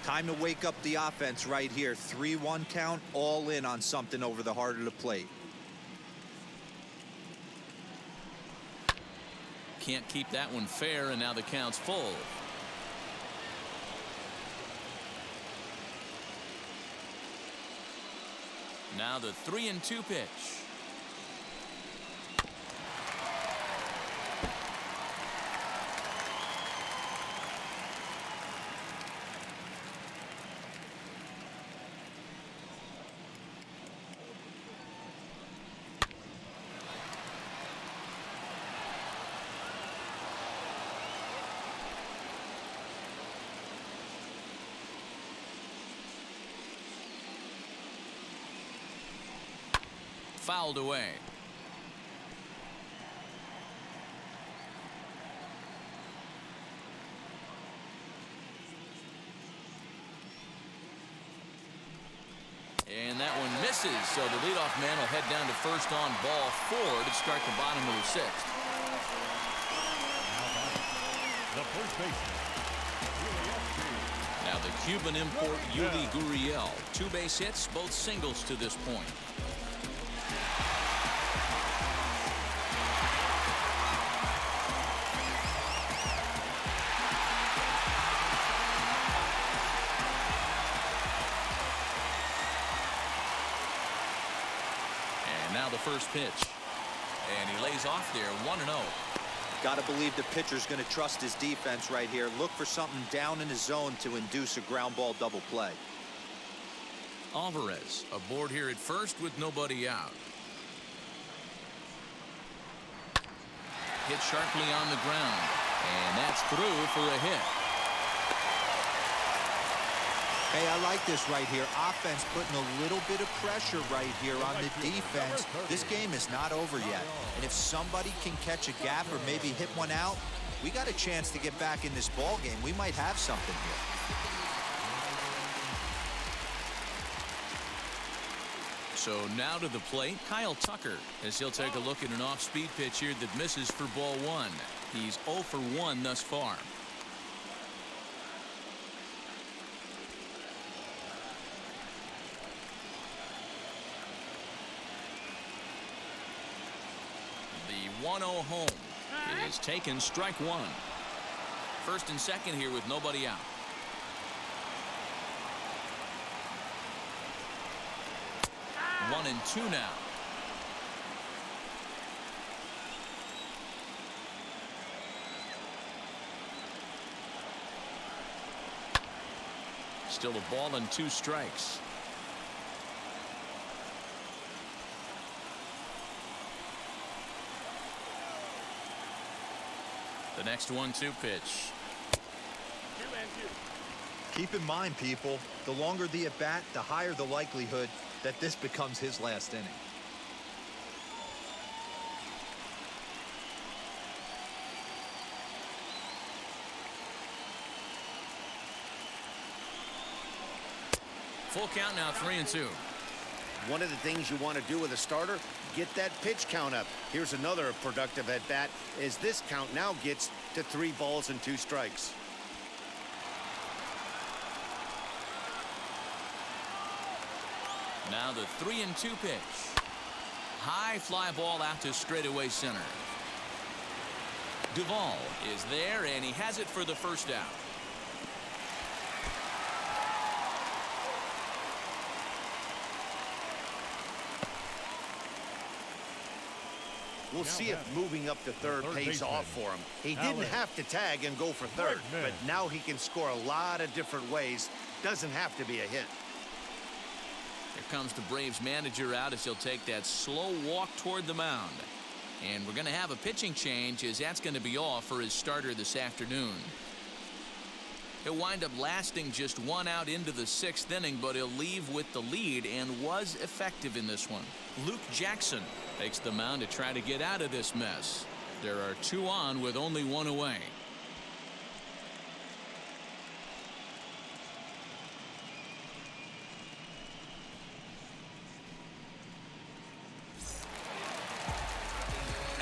Time to wake up the offense right here. 3-1 count, all in on something over the heart of the plate. Can't keep that one fair, and now the count's full. Now the 3-2 pitch. Fouled away. And that one misses, so the leadoff man will head down to first on ball 4 to start the bottom of the 6th. The first baseman. Now the Cuban import Yuli Gurriel. 2 base hits, both singles to this point. Now the first pitch, and he lays off there. 1-0. Got to believe the pitcher's going to trust his defense right here. Look for something down in his zone to induce a ground ball double play. Alvarez aboard here at first with nobody out. Hit sharply on the ground, and that's through for a hit. Hey, I like this right here. Offense putting a little bit of pressure right here on the defense. This game is not over yet. And if somebody can catch a gap or maybe hit one out, we got a chance to get back in this ball game. We might have something here. So now to the plate, Kyle Tucker, as he'll take a look at an off-speed pitch here that misses for ball 1. He's 0 for 1 thus far. The 1-0 home is taken, strike 1. First and second here with nobody out. One and 2 now. Still a ball and 2 strikes. The next 1-2 pitch. Keep in mind, people, the longer the at-bat, the higher the likelihood that this becomes his last inning. Full count now, 3-2. One of the things you want to do with a starter, get that pitch count up. Here's another productive at bat as this count now gets to 3 balls and 2 strikes. Now the 3-2 pitch. High fly ball out to straightaway center. Duvall is there, and he has it for the first out. We'll see if moving up to third pays off for him. He didn't have to tag and go for third, but now he can score a lot of different ways. Doesn't have to be a hit. Here comes the Braves manager out as he'll take that slow walk toward the mound. And we're going to have a pitching change, as that's going to be all for his starter this afternoon. He'll wind up lasting just one out into the 6th inning, but he'll leave with the lead and was effective in this one. Luke Jackson takes the mound to try to get out of this mess. There are 2 on with only 1 away.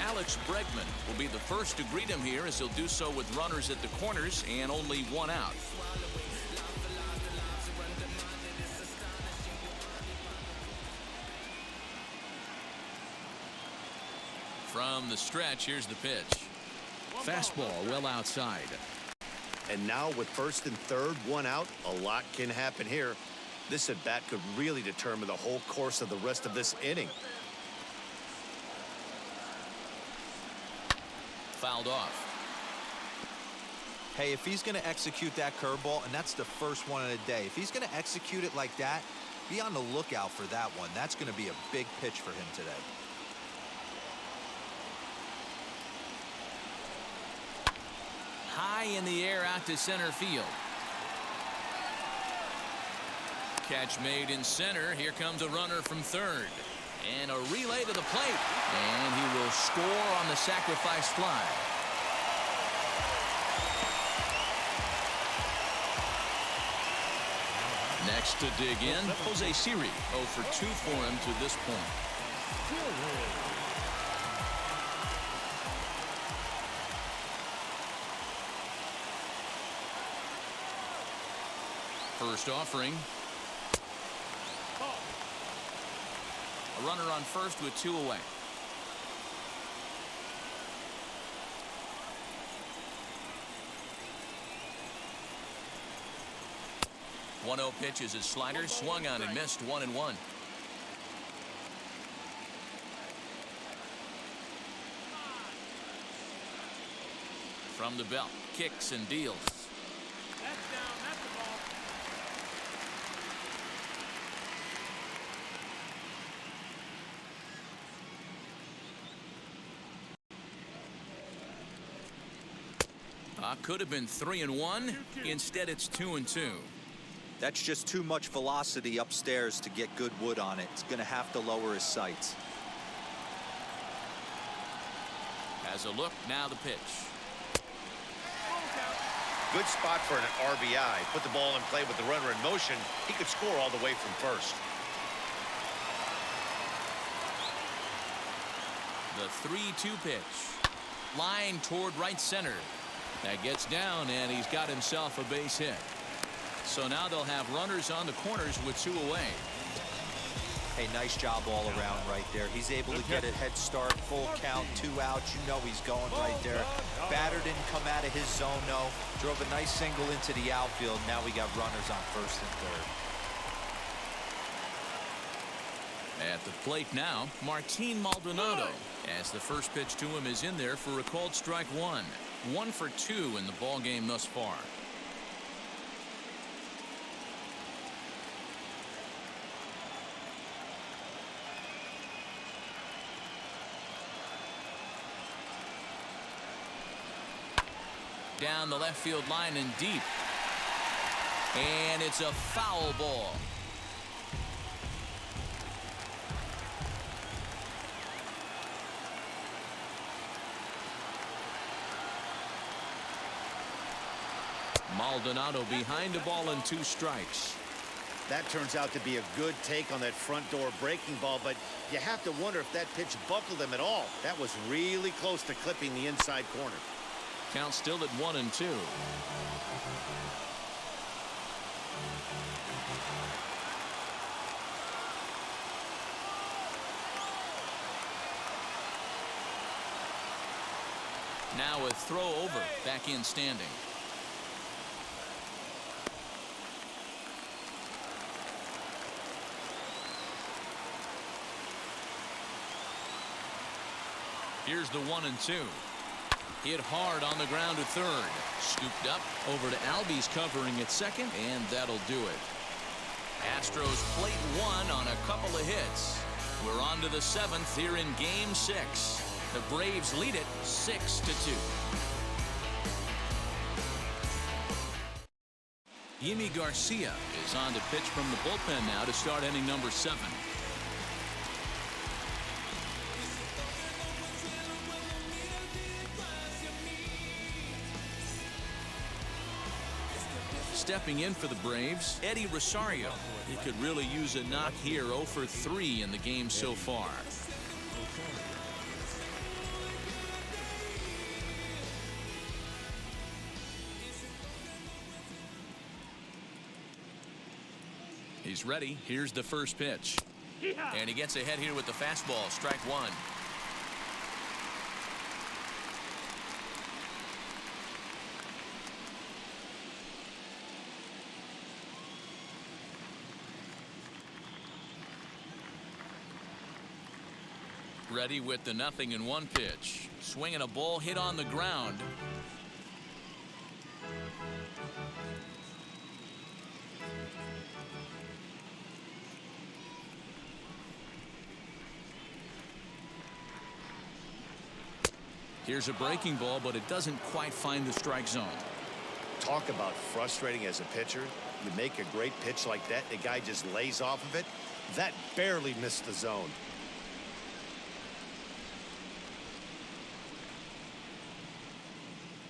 Alex Bregman will be the first to greet him here, as he'll do so with runners at the corners and only 1 out. From the stretch, here's the pitch. Fastball well outside. And now with first and third, 1 out, a lot can happen here. This at bat could really determine the whole course of the rest of this inning. Fouled off. Hey, if he's going to execute that curveball, and that's the first one of the day, if he's going to execute it like that, be on the lookout for that one. That's going to be a big pitch for him today. High in the air out to center field. Catch made in center. Here comes a runner from third. And a relay to the plate. And he will score on the sacrifice fly. Next to dig in, Jose Siri. 0 for 2 for him to this point. First offering. A runner on first with 2 away. One 0 pitch is his slider, swung on and missed. 1-1. From the belt, kicks and deals. That's down. That's the ball. Could have been 3-1. Instead, it's 2-2. That's just too much velocity upstairs to get good wood on it. It's going to have to lower his sights. Has a look, now the pitch. Good spot for an RBI. Put the ball in play with the runner in motion. He could score all the way from first. The 3-2 pitch. Line toward right center. That gets down, and he's got himself a base hit. So now they'll have runners on the corners with 2 away. Hey, nice job all around right there. He's able to get a head start, full count, 2 outs. You know he's going right there. Batter didn't come out of his zone, no. Drove a nice single into the outfield. Now we got runners on first and third. At the plate now, Martine Maldonado, as the first pitch to him is in there for a called strike 1. 1 for 2 in the ball game thus far. Down the left field line and deep. And it's a foul ball. Maldonado behind the ball and 2 strikes. That turns out to be a good take on that front door breaking ball, but you have to wonder if that pitch buckled him at all. That was really close to clipping the inside corner. Count still at 1-2. Now a throw over, back in standing. Here's the 1-2. Hit hard on the ground to third. Scooped up over to Albies covering at second, and that'll do it. Astros plate one on a couple of hits. We're on to the 7th here in Game 6. The Braves lead it 6-2. Yimi Garcia is on to pitch from the bullpen now to start inning number 7. Stepping in for the Braves, Eddie Rosario. He could really use a knock here. 0 for 3 in the game so far. He's ready. Here's the first pitch. And he gets ahead here with the fastball. Strike one. Ready with the 0-1 pitch. Swinging a ball hit on the ground. Here's a breaking ball, but it doesn't quite find the strike zone. Talk about frustrating as a pitcher. You make a great pitch like that, the guy just lays off of it. That barely missed the zone.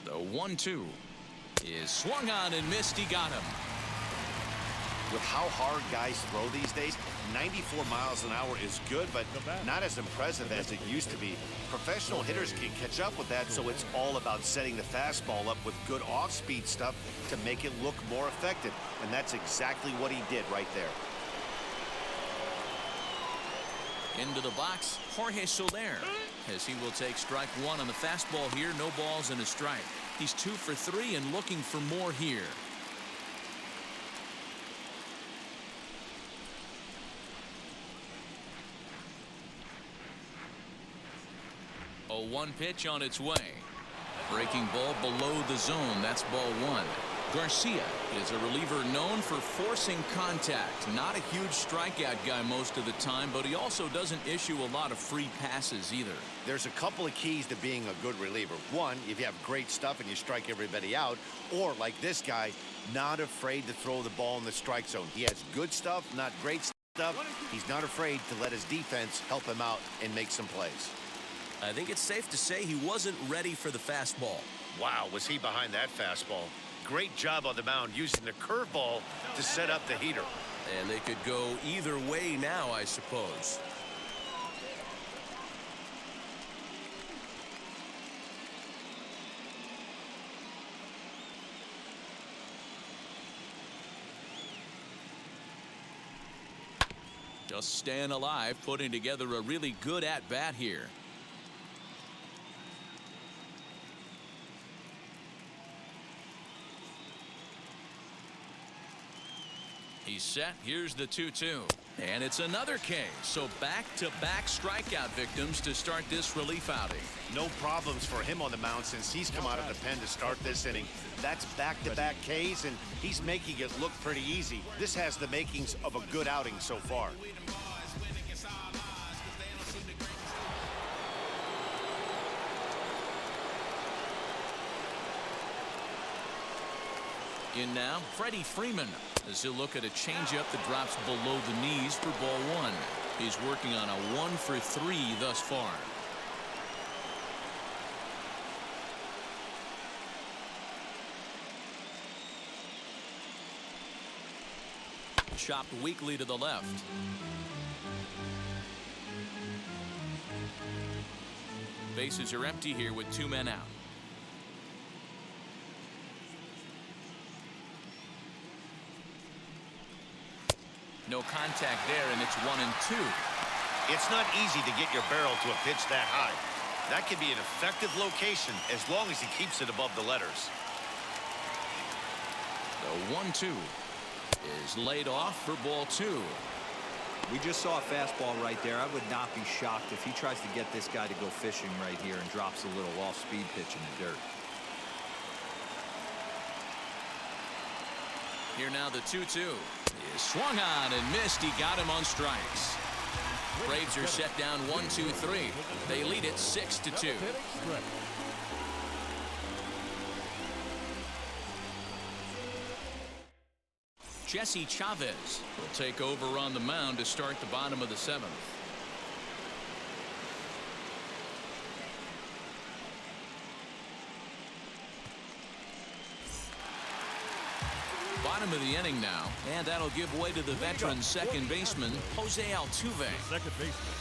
The 1-2 is swung on and missed. He got him. With how hard guys throw these days, 94 miles an hour is good, but not as impressive as it used to be. Professional hitters can catch up with that, so it's all about setting the fastball up with good off-speed stuff to make it look more effective. And that's exactly what he did right there. Into the box, Jorge Soler, as he will take strike one on the fastball here. No balls and a strike. He's 2 for 3 and looking for more here. A 1 pitch on its way. Breaking ball below the zone. That's ball 1. Garcia is a reliever known for forcing contact. Not a huge strikeout guy most of the time, but he also doesn't issue a lot of free passes either. There's a couple of keys to being a good reliever. One, if you have great stuff and you strike everybody out, or like this guy, not afraid to throw the ball in the strike zone. He has good stuff, not great stuff. He's not afraid to let his defense help him out and make some plays. I think it's safe to say he wasn't ready for the fastball. Wow, was he behind that fastball? Great job on the mound using the curveball to set up the heater. And they could go either way now, I suppose. Just staying alive, putting together a really good at-bat here. He's set. Here's the 2-2. And it's another K. So back-to-back strikeout victims to start this relief outing. No problems for him on the mound since he's come out of the pen to start this inning. That's back-to-back Ks, and he's making it look pretty easy. This has the makings of a good outing so far. In now, Freddie Freeman, as he'll look at a changeup that drops below the knees for ball 1. He's working on a 1 for 3 thus far. Chopped weakly to the left. Bases are empty here with 2 men out. No contact there, and it's 1-2. It's not easy to get your barrel to a pitch that high. That could be an effective location as long as he keeps it above the letters. The 1-2 is laid off for ball 2. We just saw a fastball right there. I would not be shocked if he tries to get this guy to go fishing right here and drops a little off-speed pitch in the dirt. Here now the 2-2. He swung on and missed. He got him on strikes. Braves are set down 1-2-3. They lead it 6-2. Jesse Chavez will take over on the mound to start the bottom of the 7th. Bottom of the inning now, and that'll give way to the veteran second baseman, Jose Altuve. Second baseman,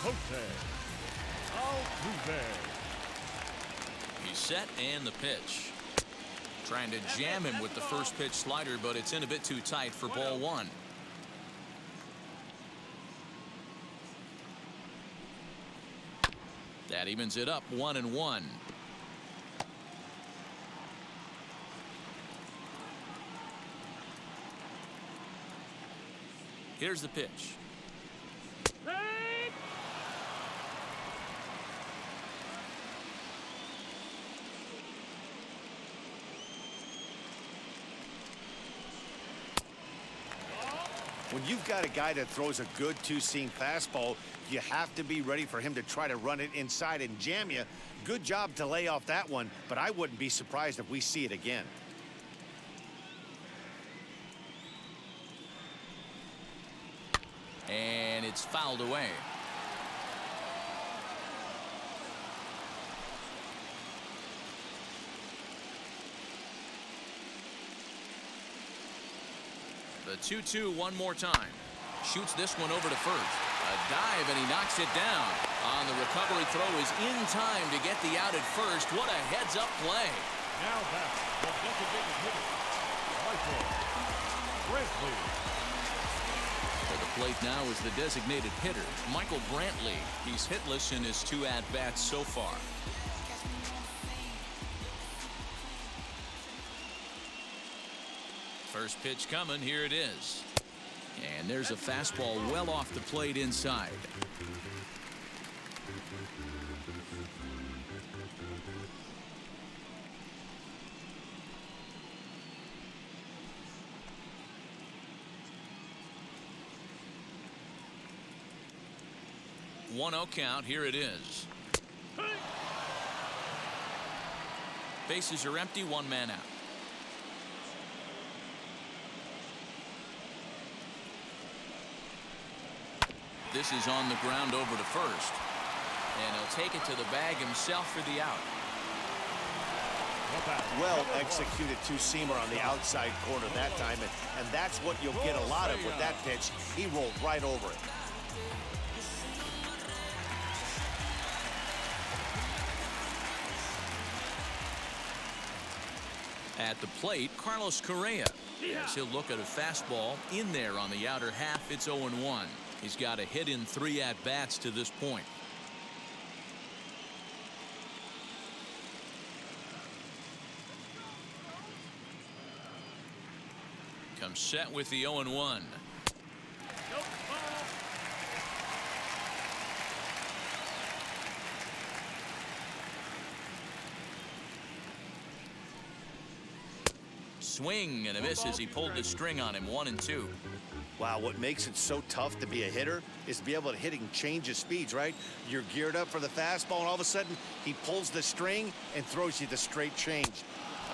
Jose Altuve. He's set and the pitch. Trying to jam him with the first pitch slider, but it's in a bit too tight for ball 1. That evens it up 1-1. Here's the pitch. When you've got a guy that throws a good two-seam fastball, you have to be ready for him to try to run it inside and jam you. Good job to lay off that one, but I wouldn't be surprised if we see it again. And it's fouled away. The 2-2 one more time. Shoots this one over to first. A dive, and he knocks it down. On the recovery throw is in time to get the out at first. What a heads-up play. Now back, the designated hitter, Michael Brantley. To the plate now is the designated hitter, Michael Brantley. He's hitless in his 2 at-bats so far. First pitch coming. Here it is. And there's a fastball well off the plate inside. One-0 count. Here it is. Bases are empty. One man out. This is on the ground over to first. And he'll take it to the bag himself for the out. Well executed two-seamer on the outside corner that time, and that's what you'll get a lot of with that pitch. He rolled right over it. At the plate, Carlos Correa. As he'll look at a fastball in there on the outer half. It's 0-1. He's got a hit in 3 at-bats to this point. Comes set with the 0-1. Swing and a miss as he pulled the string on him. 1-2. Wow, what makes it so tough to be a hitter is to be able to hit and change his speeds, right? You're geared up for the fastball, and all of a sudden, he pulls the string and throws you the straight change.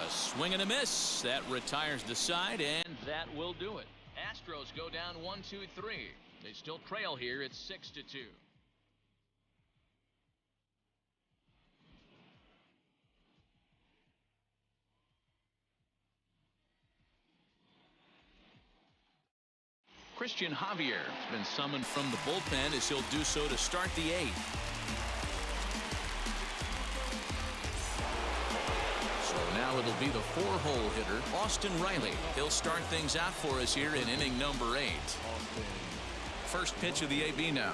A swing and a miss. That retires the side, and that will do it. Astros go down 1-2-3. They still trail here. It's 6-2. Christian Javier has been summoned from the bullpen as he'll do so to start the 8th. So now it'll be the 4-hole hitter, Austin Reilly. He'll start things out for us here in inning number 8. First pitch of the AB now.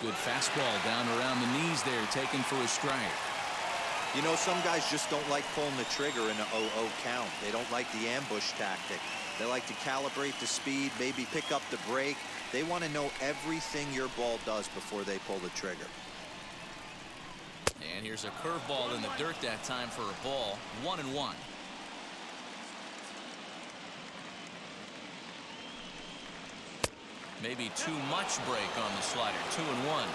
Good fastball down around the knees there, taken for a strike. You know, some guys just don't like pulling the trigger in an 0-0 count. They don't like the ambush tactic. They like to calibrate the speed, maybe pick up the break. They want to know everything your ball does before they pull the trigger. And here's a curveball in the dirt that time for a ball. 1-1. Maybe too much break on the slider. 2-1.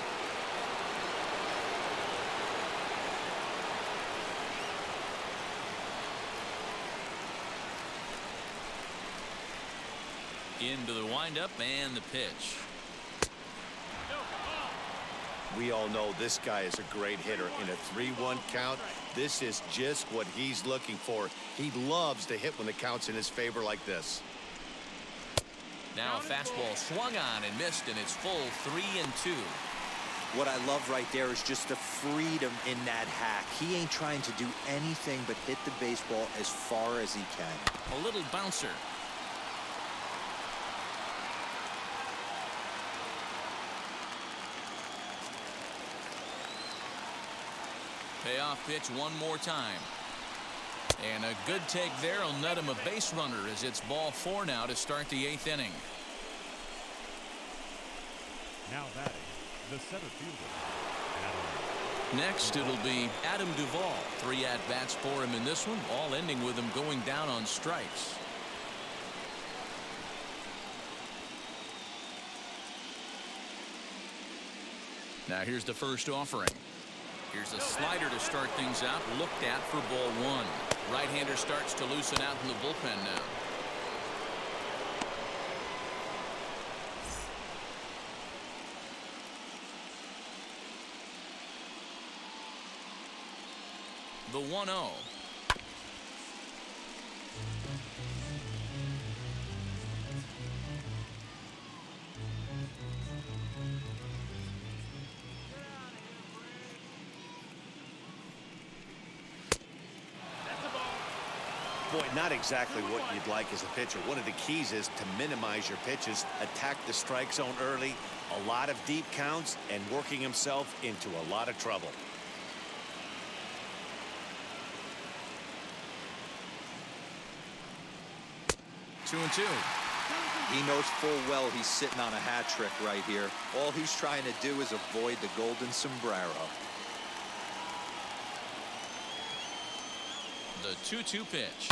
Into the windup and the pitch. We all know this guy is a great hitter. In a 3-1 count, this is just what he's looking for. He loves to hit when the count's in his favor like this. Now a fastball swung on and missed, and it's full 3-2. What I love right there is just the freedom in that hack. He ain't trying to do anything but hit the baseball as far as he can. A little bouncer. Payoff pitch one more time. And a good take there will net him a base runner as it's ball 4 now to start the 8th inning. Now batting, the center fielder, Adam. Next, it'll be Adam Duvall. 3 at-bats for him in this one, all ending with him going down on strikes. Now here's the first offering. Here's a slider to start things out, looked at for ball 1. Right-hander starts to loosen out in the bullpen now. The 1-0. Boy, not exactly what you'd like as a pitcher. One of the keys is to minimize your pitches, attack the strike zone early, a lot of deep counts, and working himself into a lot of trouble. Two and two. He knows full well he's sitting on a hat trick right here. All he's trying to do is avoid the golden sombrero. The 2-2 pitch.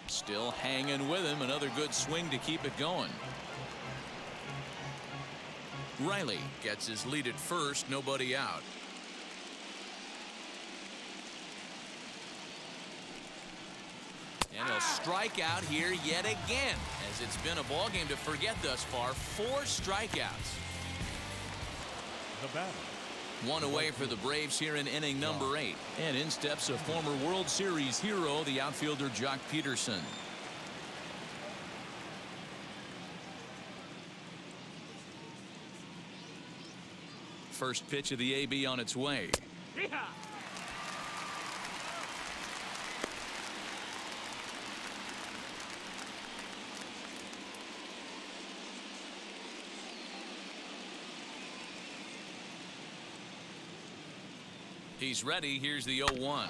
Still hanging with him. Another good swing to keep it going. Reilly gets his lead at first. Nobody out. And he'll strike out here yet again, as it's been a ball game to forget thus far. 4 strikeouts. The batter. 1 away for the Braves here in inning number 8. And in steps a former World Series hero, the outfielder Jock Peterson. First pitch of the AB on its way. Yeehaw! He's ready. Here's the 0-1.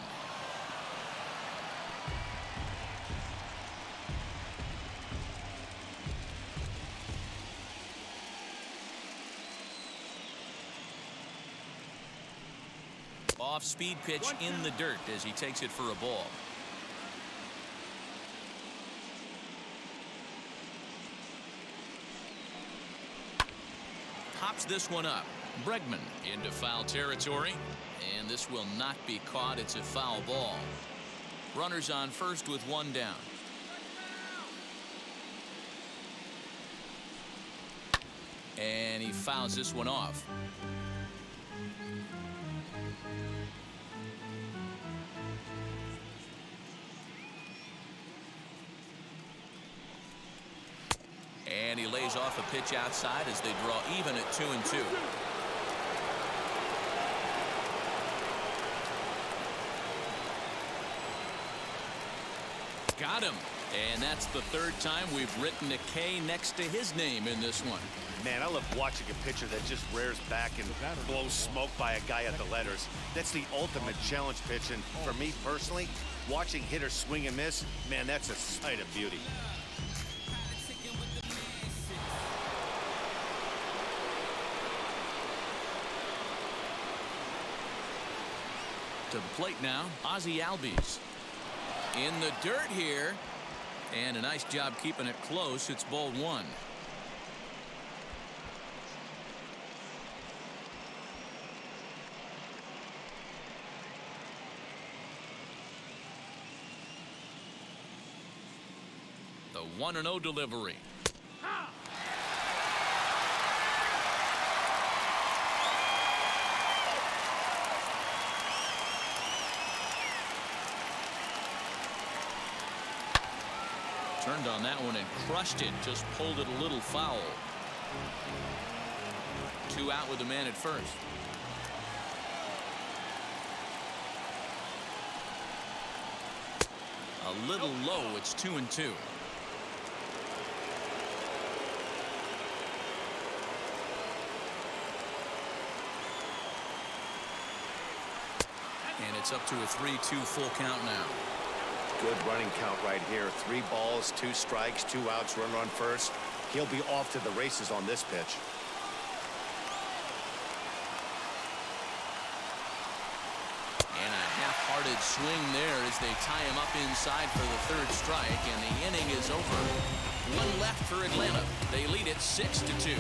Off-speed pitch in the dirt as he takes it for a ball. Hops this one up. Bregman into foul territory. And this will not be caught. It's a foul ball. Runners on first with 1 down. And he fouls this one off. And he lays off a pitch outside as they draw even at 2-2. Got him. And that's the third time we've written a K next to his name in this one. Man, I love watching a pitcher that just rears back and blows smoke by a guy at the letters. That's the ultimate challenge pitch, and for me personally, watching hitters swing and miss, man, that's a sight of beauty. To the plate now, Ozzie Albies. In the dirt here. And a nice job keeping it close. It's ball one. The 1-0 delivery. Turned on that one and crushed it. Just pulled it a little foul. 2 out with the man at first. A little low. It's 2-2. And it's up to a 3-2 full count now. Good running count right here. 3 balls, 2 strikes, 2 outs, runner on first. He'll be off to the races on this pitch. And a half-hearted swing there as they tie him up inside for the 3rd strike, and the inning is over. 1 left for Atlanta. They lead it 6-2.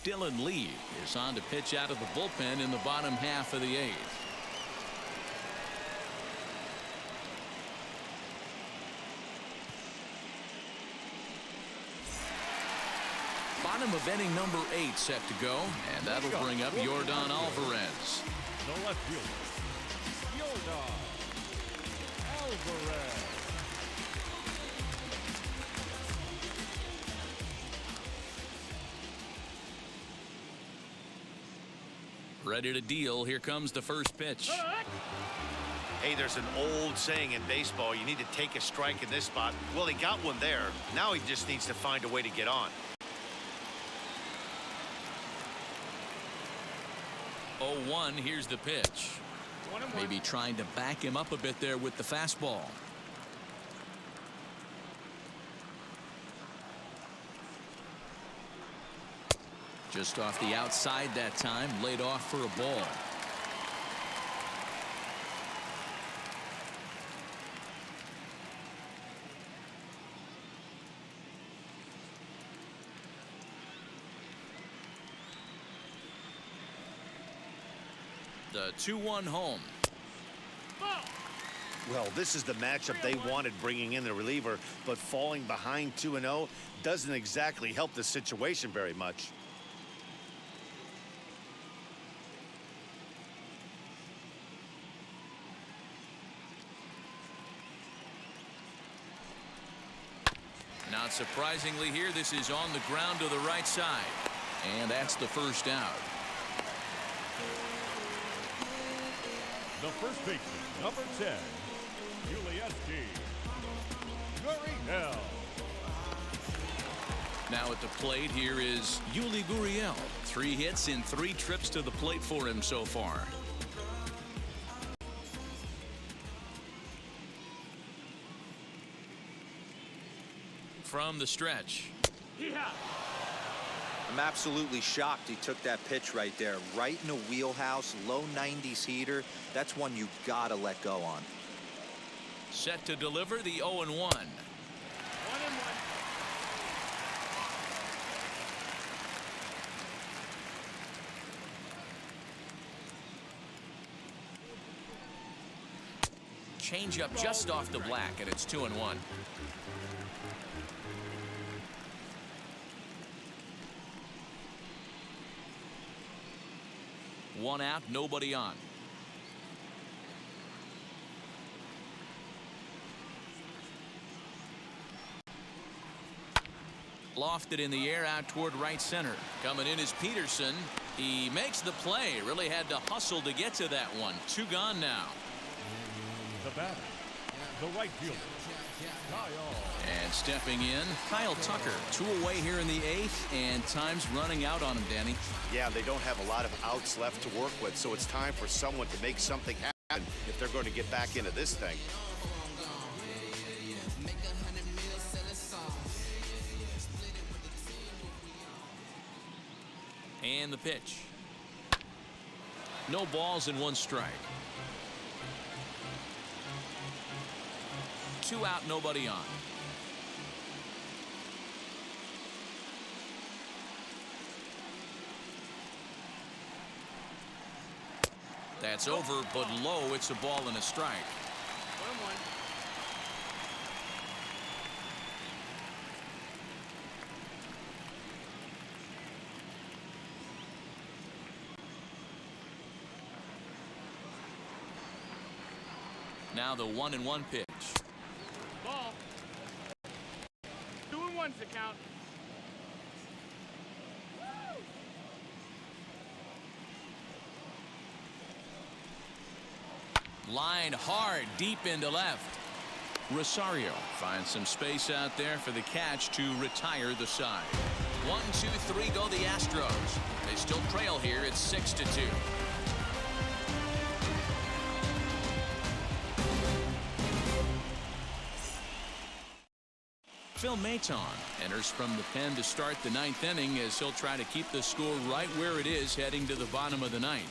Dylan Lee is on to pitch out of the bullpen in the bottom half of the 8th. Bottom of inning number 8 set to go, and that'll bring up Yordan Alvarez. The left fielder, Yordan Alvarez. Ready to deal. Here comes the first pitch. Hey, there's an old saying in baseball, you need to take a strike in this spot. Well, he got one there. Now he just needs to find a way to get on. 0-1. Here's the pitch. Maybe trying to back him up a bit there with the fastball. Just off the outside that time, laid off for a ball. The 2-1 home. Well, this is the matchup they wanted, bringing in the reliever, but falling behind 2-0 doesn't exactly help the situation very much. Not surprisingly here, this is on the ground to the right side. And that's the first out. The first baseman, number 10, Yuli Gurriel. Now at the plate, here is Yuli Gurriel. 3 hits in 3 trips to the plate for him so far. From the stretch. I'm absolutely shocked he took that pitch right there. Right in the wheelhouse, low 90s heater. That's one you gotta let go on. Set to deliver the 0-1. 1-1. Change up just off the black, and it's 2-1. One out, nobody on. Lofted in the air out toward right center. Coming in is Peterson. He makes the play. Really had to hustle to get to that one. 2 gone now. The batter, the right fielder, Kyle. And stepping in, Kyle Tucker. 2 away here in the 8th, and time's running out on him, Danny. Yeah, they don't have a lot of outs left to work with, so it's time for someone to make something happen if they're going to get back into this thing. And the pitch. No balls and 1 strike. 2 out, nobody on. That's over, but low. It's a ball and a strike. 1-1. Now the 1-1 pitch. Ball. 2-1's the count. Line hard deep into left. Rosario finds some space out there for the catch to retire the side. 1, 2, 3 go the Astros. They still trail here. It's 6-2. Phil Maton enters from the pen to start the 9th inning as he'll try to keep the score right where it is heading to the bottom of the 9th.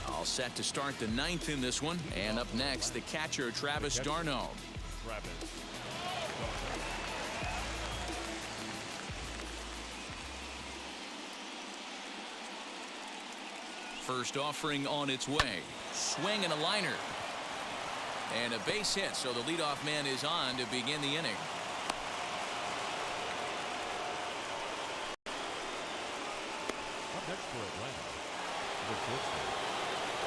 All set to start the 9th in this one. And up next, the catcher, Travis d'Arnaud. First offering on its way. Swing and a liner. And a base hit, so the leadoff man is on to begin the inning. Up next for Atlanta, the shortstop,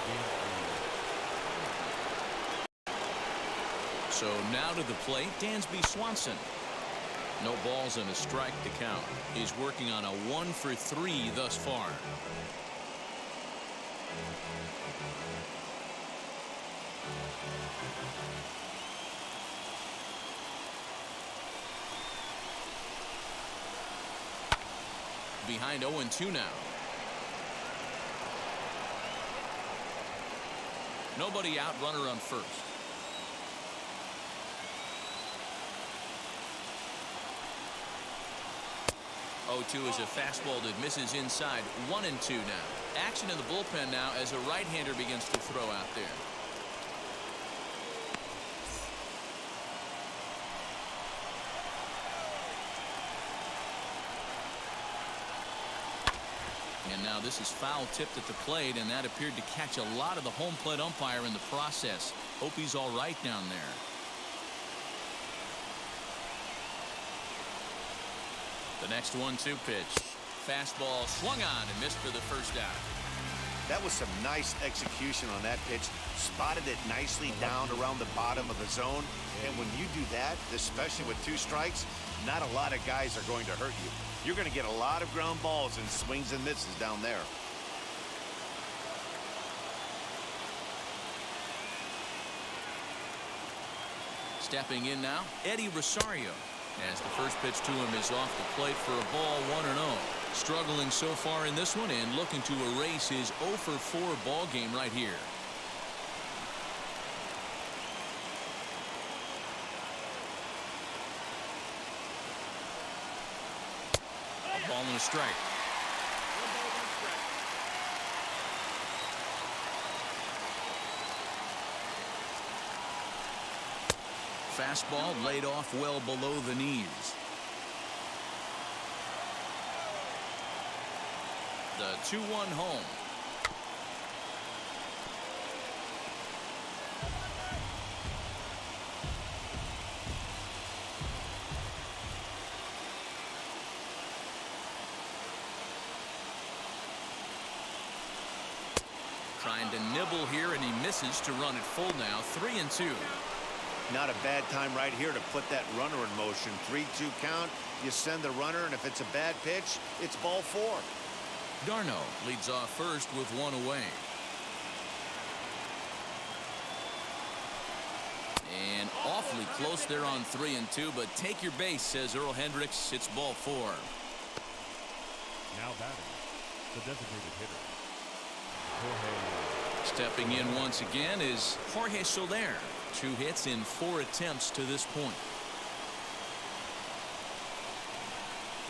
Dansby. So now to the plate, Dansby Swanson. No balls and a strike to count. He's working on a 1 for 3 thus far. Behind 0-2 now. Nobody out, runner on first. 0-2 is a fastball that misses inside. 1-2 now. Action in the bullpen now as a right-hander begins to throw out there. And now this is foul tipped at the plate, and that appeared to catch a lot of the home plate umpire in the process. Hope he's all right down there. The next 1-2 pitch. Fastball swung on and missed for the first out. That was some nice execution on that pitch. Spotted it nicely down around the bottom of the zone. And when you do that, especially with 2 strikes, not a lot of guys are going to hurt you. You're going to get a lot of ground balls and swings and misses down there. Stepping in now, Eddie Rosario. As the first pitch to him is off the plate for a ball, 1-0. Struggling so far in this one and looking to erase his 0 for 4 ball game right here. A ball and a strike. 1 ball, 1 strike. Fastball laid off well below the knees. The 2-1 home. Trying to nibble here, and he misses. misses to run it full now, 3-2. Not a bad time right here to put that runner in motion. 3-2 count. You send the runner, and if it's a bad pitch, it's ball 4. Darno leads off first with one away. And awfully close there on 3-2, but take your base, says Earl Hendricks. It's ball 4. Now batting, the designated hitter, Correa. Stepping in once again is Jorge Soler. 2 hits in 4 attempts to this point.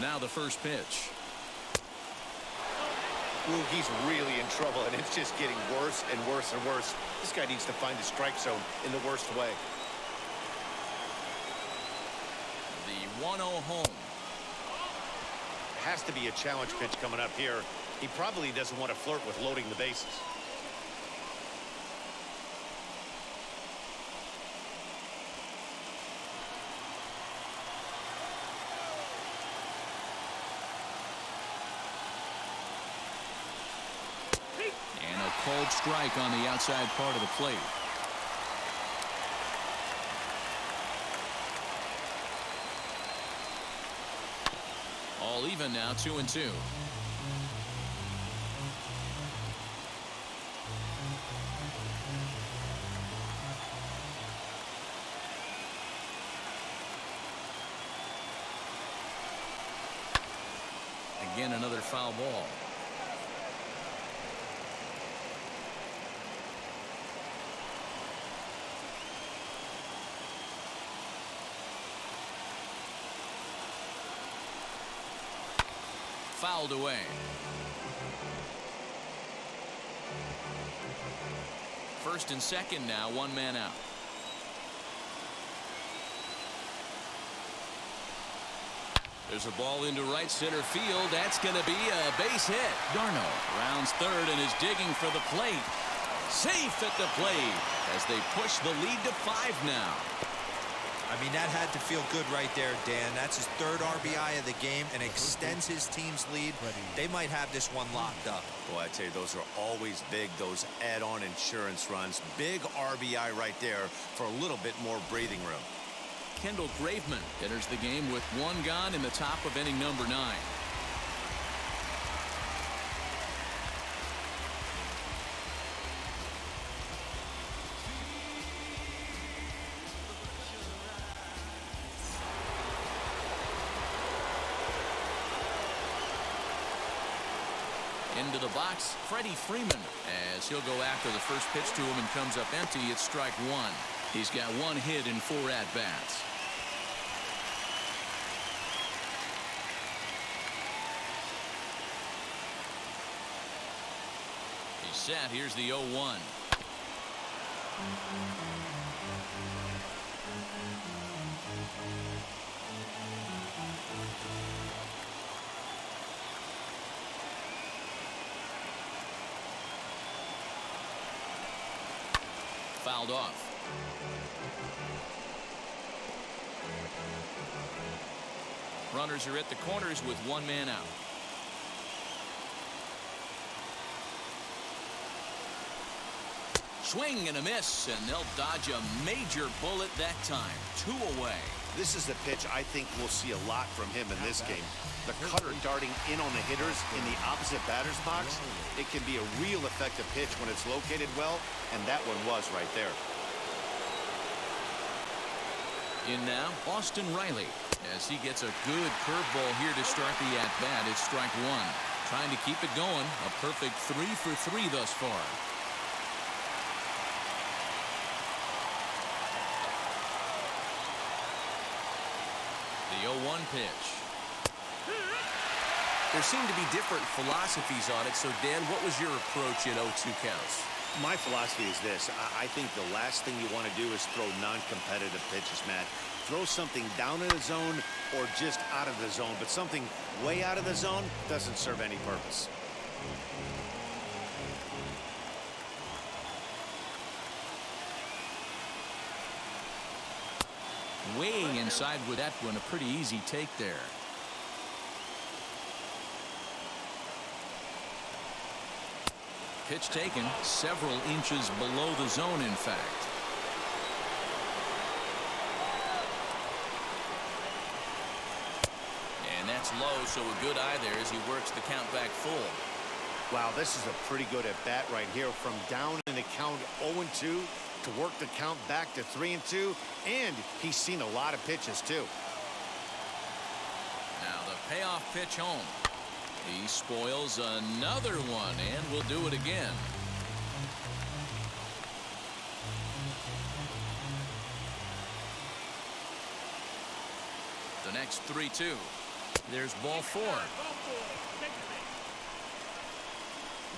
Now the first pitch. Ooh, he's really in trouble, and it's just getting worse and worse and worse. This guy needs to find the strike zone in the worst way. The 1-0 home. Has to be a challenge pitch coming up here. He probably doesn't want to flirt with loading the bases. And a cold strike on the outside part of the plate. All even now, 2-2. Again, another foul ball. Fouled away. First and second now, 1 man out. There's a ball into right center field. That's going to be a base hit. Darno rounds third and is digging for the plate. Safe at the plate as they push the lead to 5 now. I mean, that had to feel good right there, Dan. That's his 3rd RBI of the game and extends his team's lead. They might have this one locked up. Boy, I tell you, those are always big, those add-on insurance runs. Big RBI right there for a little bit more breathing room. Kendall Graveman enters the game with 1 gone in the top of inning number 9. Into the box, Freddie Freeman, as he'll go after the first pitch to him and comes up empty. It's strike 1. He's got 1 hit in 4 at-bats. He's set. Here's the 0-1. Fouled off. Runners are at the corners with 1 man out. Swing and a miss, and they'll dodge a major bullet that time. 2 away. This is the pitch I think we'll see a lot from him in this game. The cutter darting in on the hitters in the opposite batter's box. It can be a real effective pitch when it's located well, and that one was right there. In now, Austin Reilly, as he gets a good curveball here to start the at-bat. It's strike 1. Trying to keep it going. A perfect 3 for 3 thus far. The 0-1 pitch. There seem to be different philosophies on it. So, Dan, what was your approach at 0-2 counts? My philosophy is this. I think the last thing you want to do is throw non-competitive pitches, Matt. Throw something down in the zone or just out of the zone. But something way out of the zone doesn't serve any purpose. Way inside with that one. A pretty easy take there. Pitch taken several inches below the zone, in fact. And that's low, so a good eye there as he works the count back full. Wow, this is a pretty good at-bat right here. From down in the count 0-2 to work the count back to 3-2. And he's seen a lot of pitches, too. Now the payoff pitch home. He spoils another one and will do it again. The next 3-2. There's ball 4.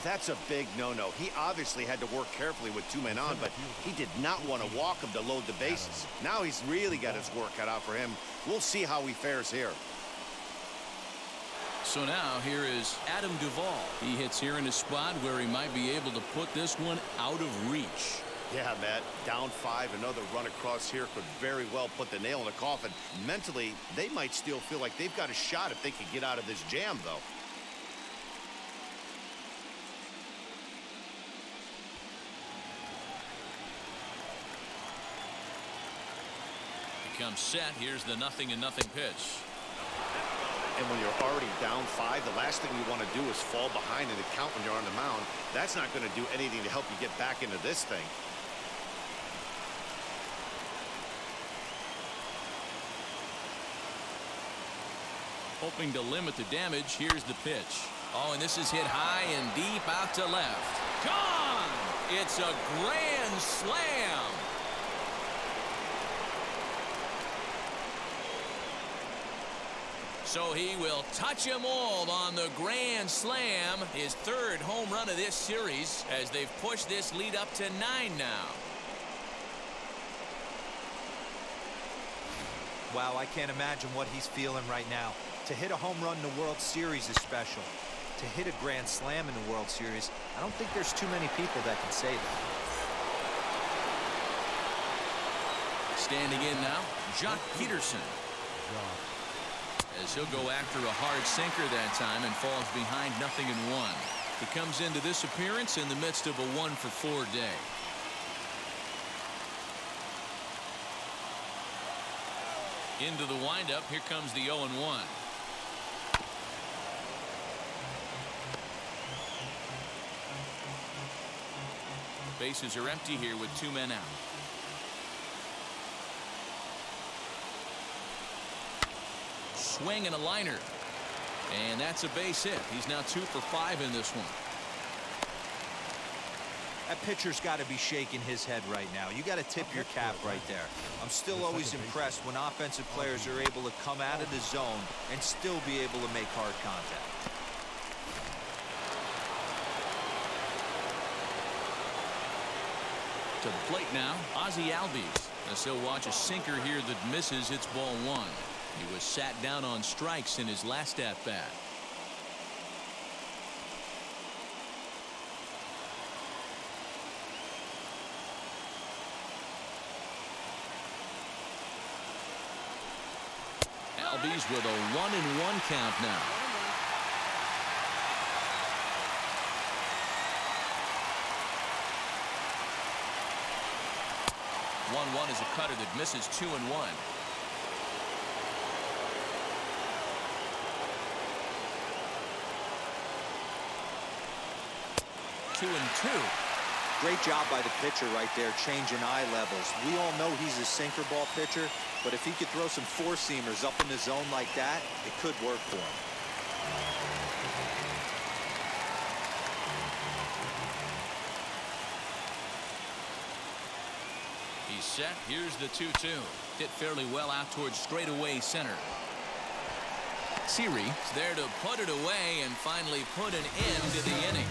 That's a big no-no. He obviously had to work carefully with 2 men on, but he did not want to walk him to load the bases. Now he's really got his work cut out for him. We'll see how he fares here. So now here is Adam Duvall. He hits here in a spot where he might be able to put this one out of reach. Yeah, Matt, down 5, another run across here could very well put the nail in the coffin. Mentally, they might still feel like they've got a shot if they could get out of this jam, though. He comes set. Here's the 0-0 pitch. And when you're already down 5, the last thing you want to do is fall behind in the count when you're on the mound. That's not going to do anything to help you get back into this thing. Hoping to limit the damage. Here's the pitch. Oh, and this is hit high and deep out to left. Gone! It's a grand slam. So he will touch him all on the grand slam, his 3rd home run of this series, as they've pushed this lead up to 9 now. Wow, I can't imagine what he's feeling right now. To hit a home run in the World Series is special. To hit a grand slam in the World Series, I don't think there's too many people that can say that. Standing in now, Jock Peterson. As he'll go after a hard sinker that time and falls behind 0-1. He comes into this appearance in the midst of a 1-for-4 day. Into the windup, here comes the 0-1. Bases are empty here with 2 men out. Swing and a liner. And that's a base hit. He's now 2 for 5 in this one. That pitcher's got to be shaking his head right now. You got to tip your cap right there. I'm still always impressed when offensive players are able to come out of the zone and still be able to make hard contact. To the plate now, Ozzie Albies. As he'll watch a sinker here that misses. It's ball 1. He was sat down on strikes in his last at-bat. Albies with a 1-1 count now. One is a cutter that misses. 2-1. 2-2. Great job by the pitcher right there, changing eye levels. We all know he's a sinker ball pitcher, but if he could throw some 4-seamers up in the zone like that, it could work for him. He's set. Here's the 2-2. Hit fairly well out towards straightaway center. Series there to put it away and finally put an end to the inning.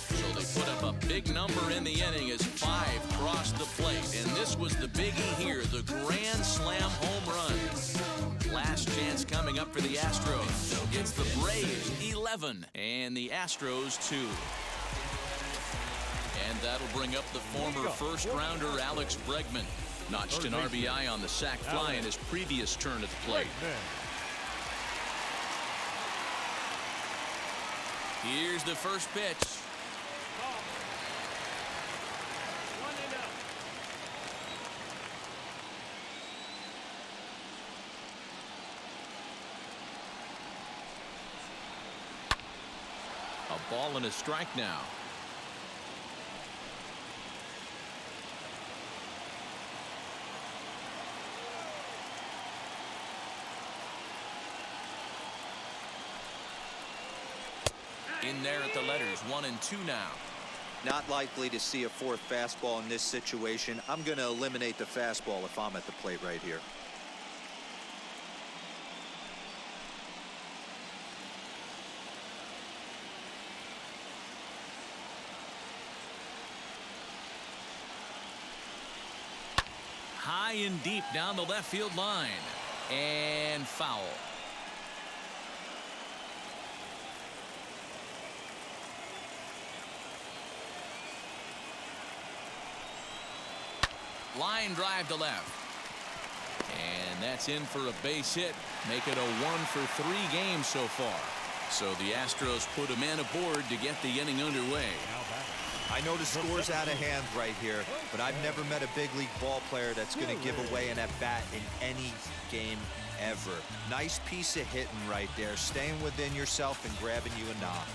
So they put up a big number in the inning as 5 crossed the plate. And this was the biggie here, the grand slam home run. Last chance coming up for the Astros. It's the Braves 11 and the Astros 2. And that'll bring up the former first-rounder Alex Bregman. Notched an RBI on the sac fly in his previous turn at the plate. Here's the first pitch. Ball. 1-0. A ball and a strike now. In there at the letters, 1-2 now. Not likely to see a fourth fastball in this situation. I'm going to eliminate the fastball if I'm at the plate right here. High and deep down the left field line. And foul. Line drive to left. And that's in for a base hit. Make it a 1-for-3 game so far. So the Astros put a man aboard to get the inning underway. I know the score's out of hand right here, but I've never met a big league ball player that's going to give away an at-bat in any game ever. Nice piece of hitting right there, staying within yourself and grabbing you a knock.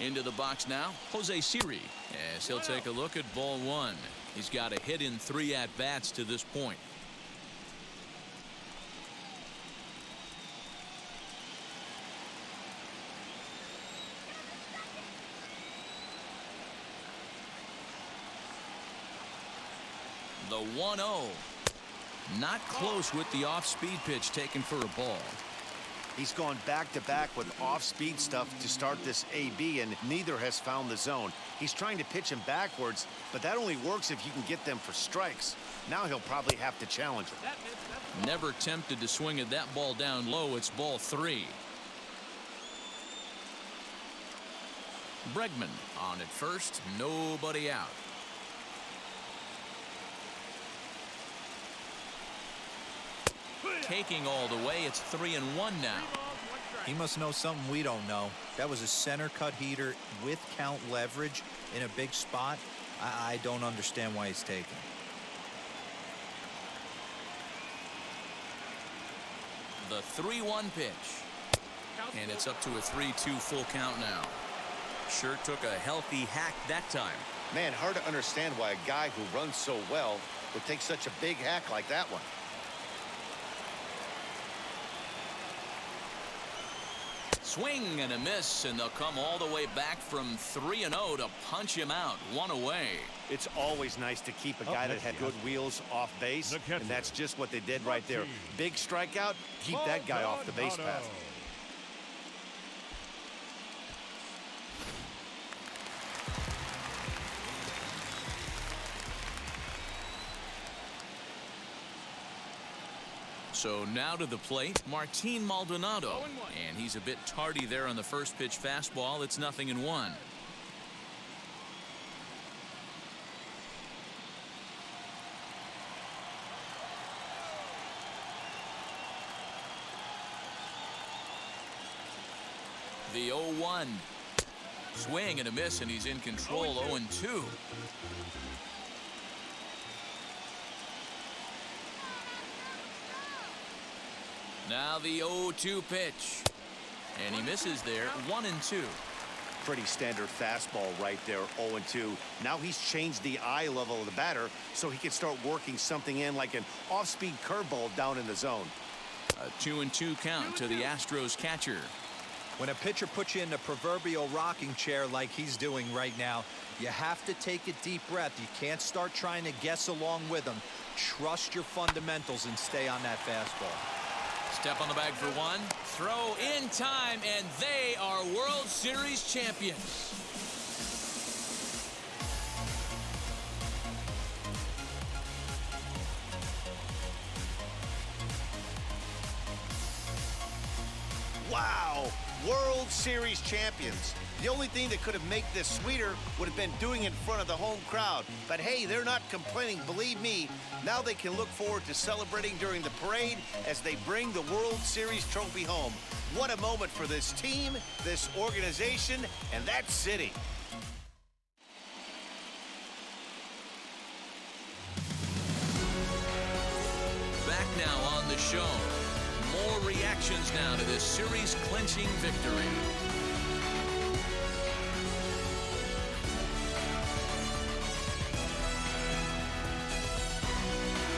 Into the box now, Jose Siri, as he'll take a look at ball one. He's got a hit in 3 at-bats to this point. The 1-0. Not close with the off-speed pitch taken for a ball. He's gone back-to-back with off-speed stuff to start this AB, and neither has found the zone. He's trying to pitch him backwards, but that only works if you can get them for strikes. Now he'll probably have to challenge him. Never tempted to swing at that ball down low. It's ball 3. Bregman on at first, nobody out. Taking all the way, it's 3-1 now. He must know something we don't know. That was a center cut heater with count leverage in a big spot. I don't understand why he's taking. The 3-1 pitch. And it's up to a 3-2 full count now. Sure took a healthy hack that time. Man, hard to understand why a guy who runs so well would take such a big hack like that one. Swing and a miss, and they'll come all the way back from 3-0 to punch him out. 1 away. It's always nice to keep a guy that had good wheels off base, and that's just what they did right there. Big strikeout, keep that guy off the base path. So now to the plate, Martine Maldonado. And he's a bit tardy there on the first pitch fastball. It's 0-1. The 0-1. Swing and a miss, and he's in control. 0-2. Now the 0-2 pitch. And he misses there. 1-2. Pretty standard fastball right there. 0-2. Now he's changed the eye level of the batter so he can start working something in like an off-speed curveball down in the zone. A 2-2 count to the Astros catcher. When a pitcher puts you in the proverbial rocking chair like he's doing right now, you have to take a deep breath. You can't start trying to guess along with him. Trust your fundamentals and stay on that fastball. Step on the bag for one. Throw in time, and they are World Series champions. Wow! World Series champions. The only thing that could have made this sweeter would have been doing it in front of the home crowd. But hey, they're not complaining, believe me. Now they can look forward to celebrating during the parade as they bring the World Series trophy home. What a moment for this team, this organization, and that city. Back now on the show. More reactions now to this series-clinching victory.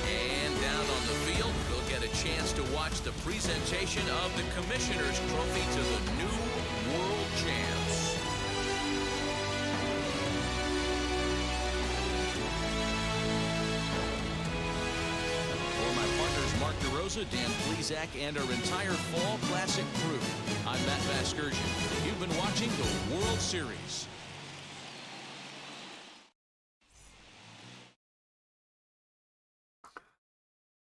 And down on the field, we'll get a chance to watch the presentation of the Commissioner's Trophy to the new World Champs. Mark DeRosa, Dan Plesac, and our entire Fall Classic crew. I'm Matt Vasgersian. You've been watching the World Series.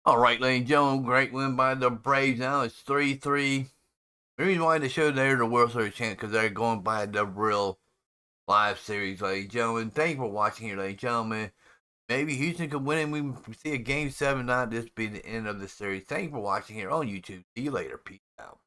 All right, ladies and gentlemen, great win by the Braves. Now it's 3-3. The reason why they showed they're the World Series champ because they're going by the real live series, ladies and gentlemen. Thank you for watching here, ladies and gentlemen. Maybe Houston could win and we see a Game 7 tonight. This be the end of the series. Thank you for watching here on YouTube. See you later. Peace out.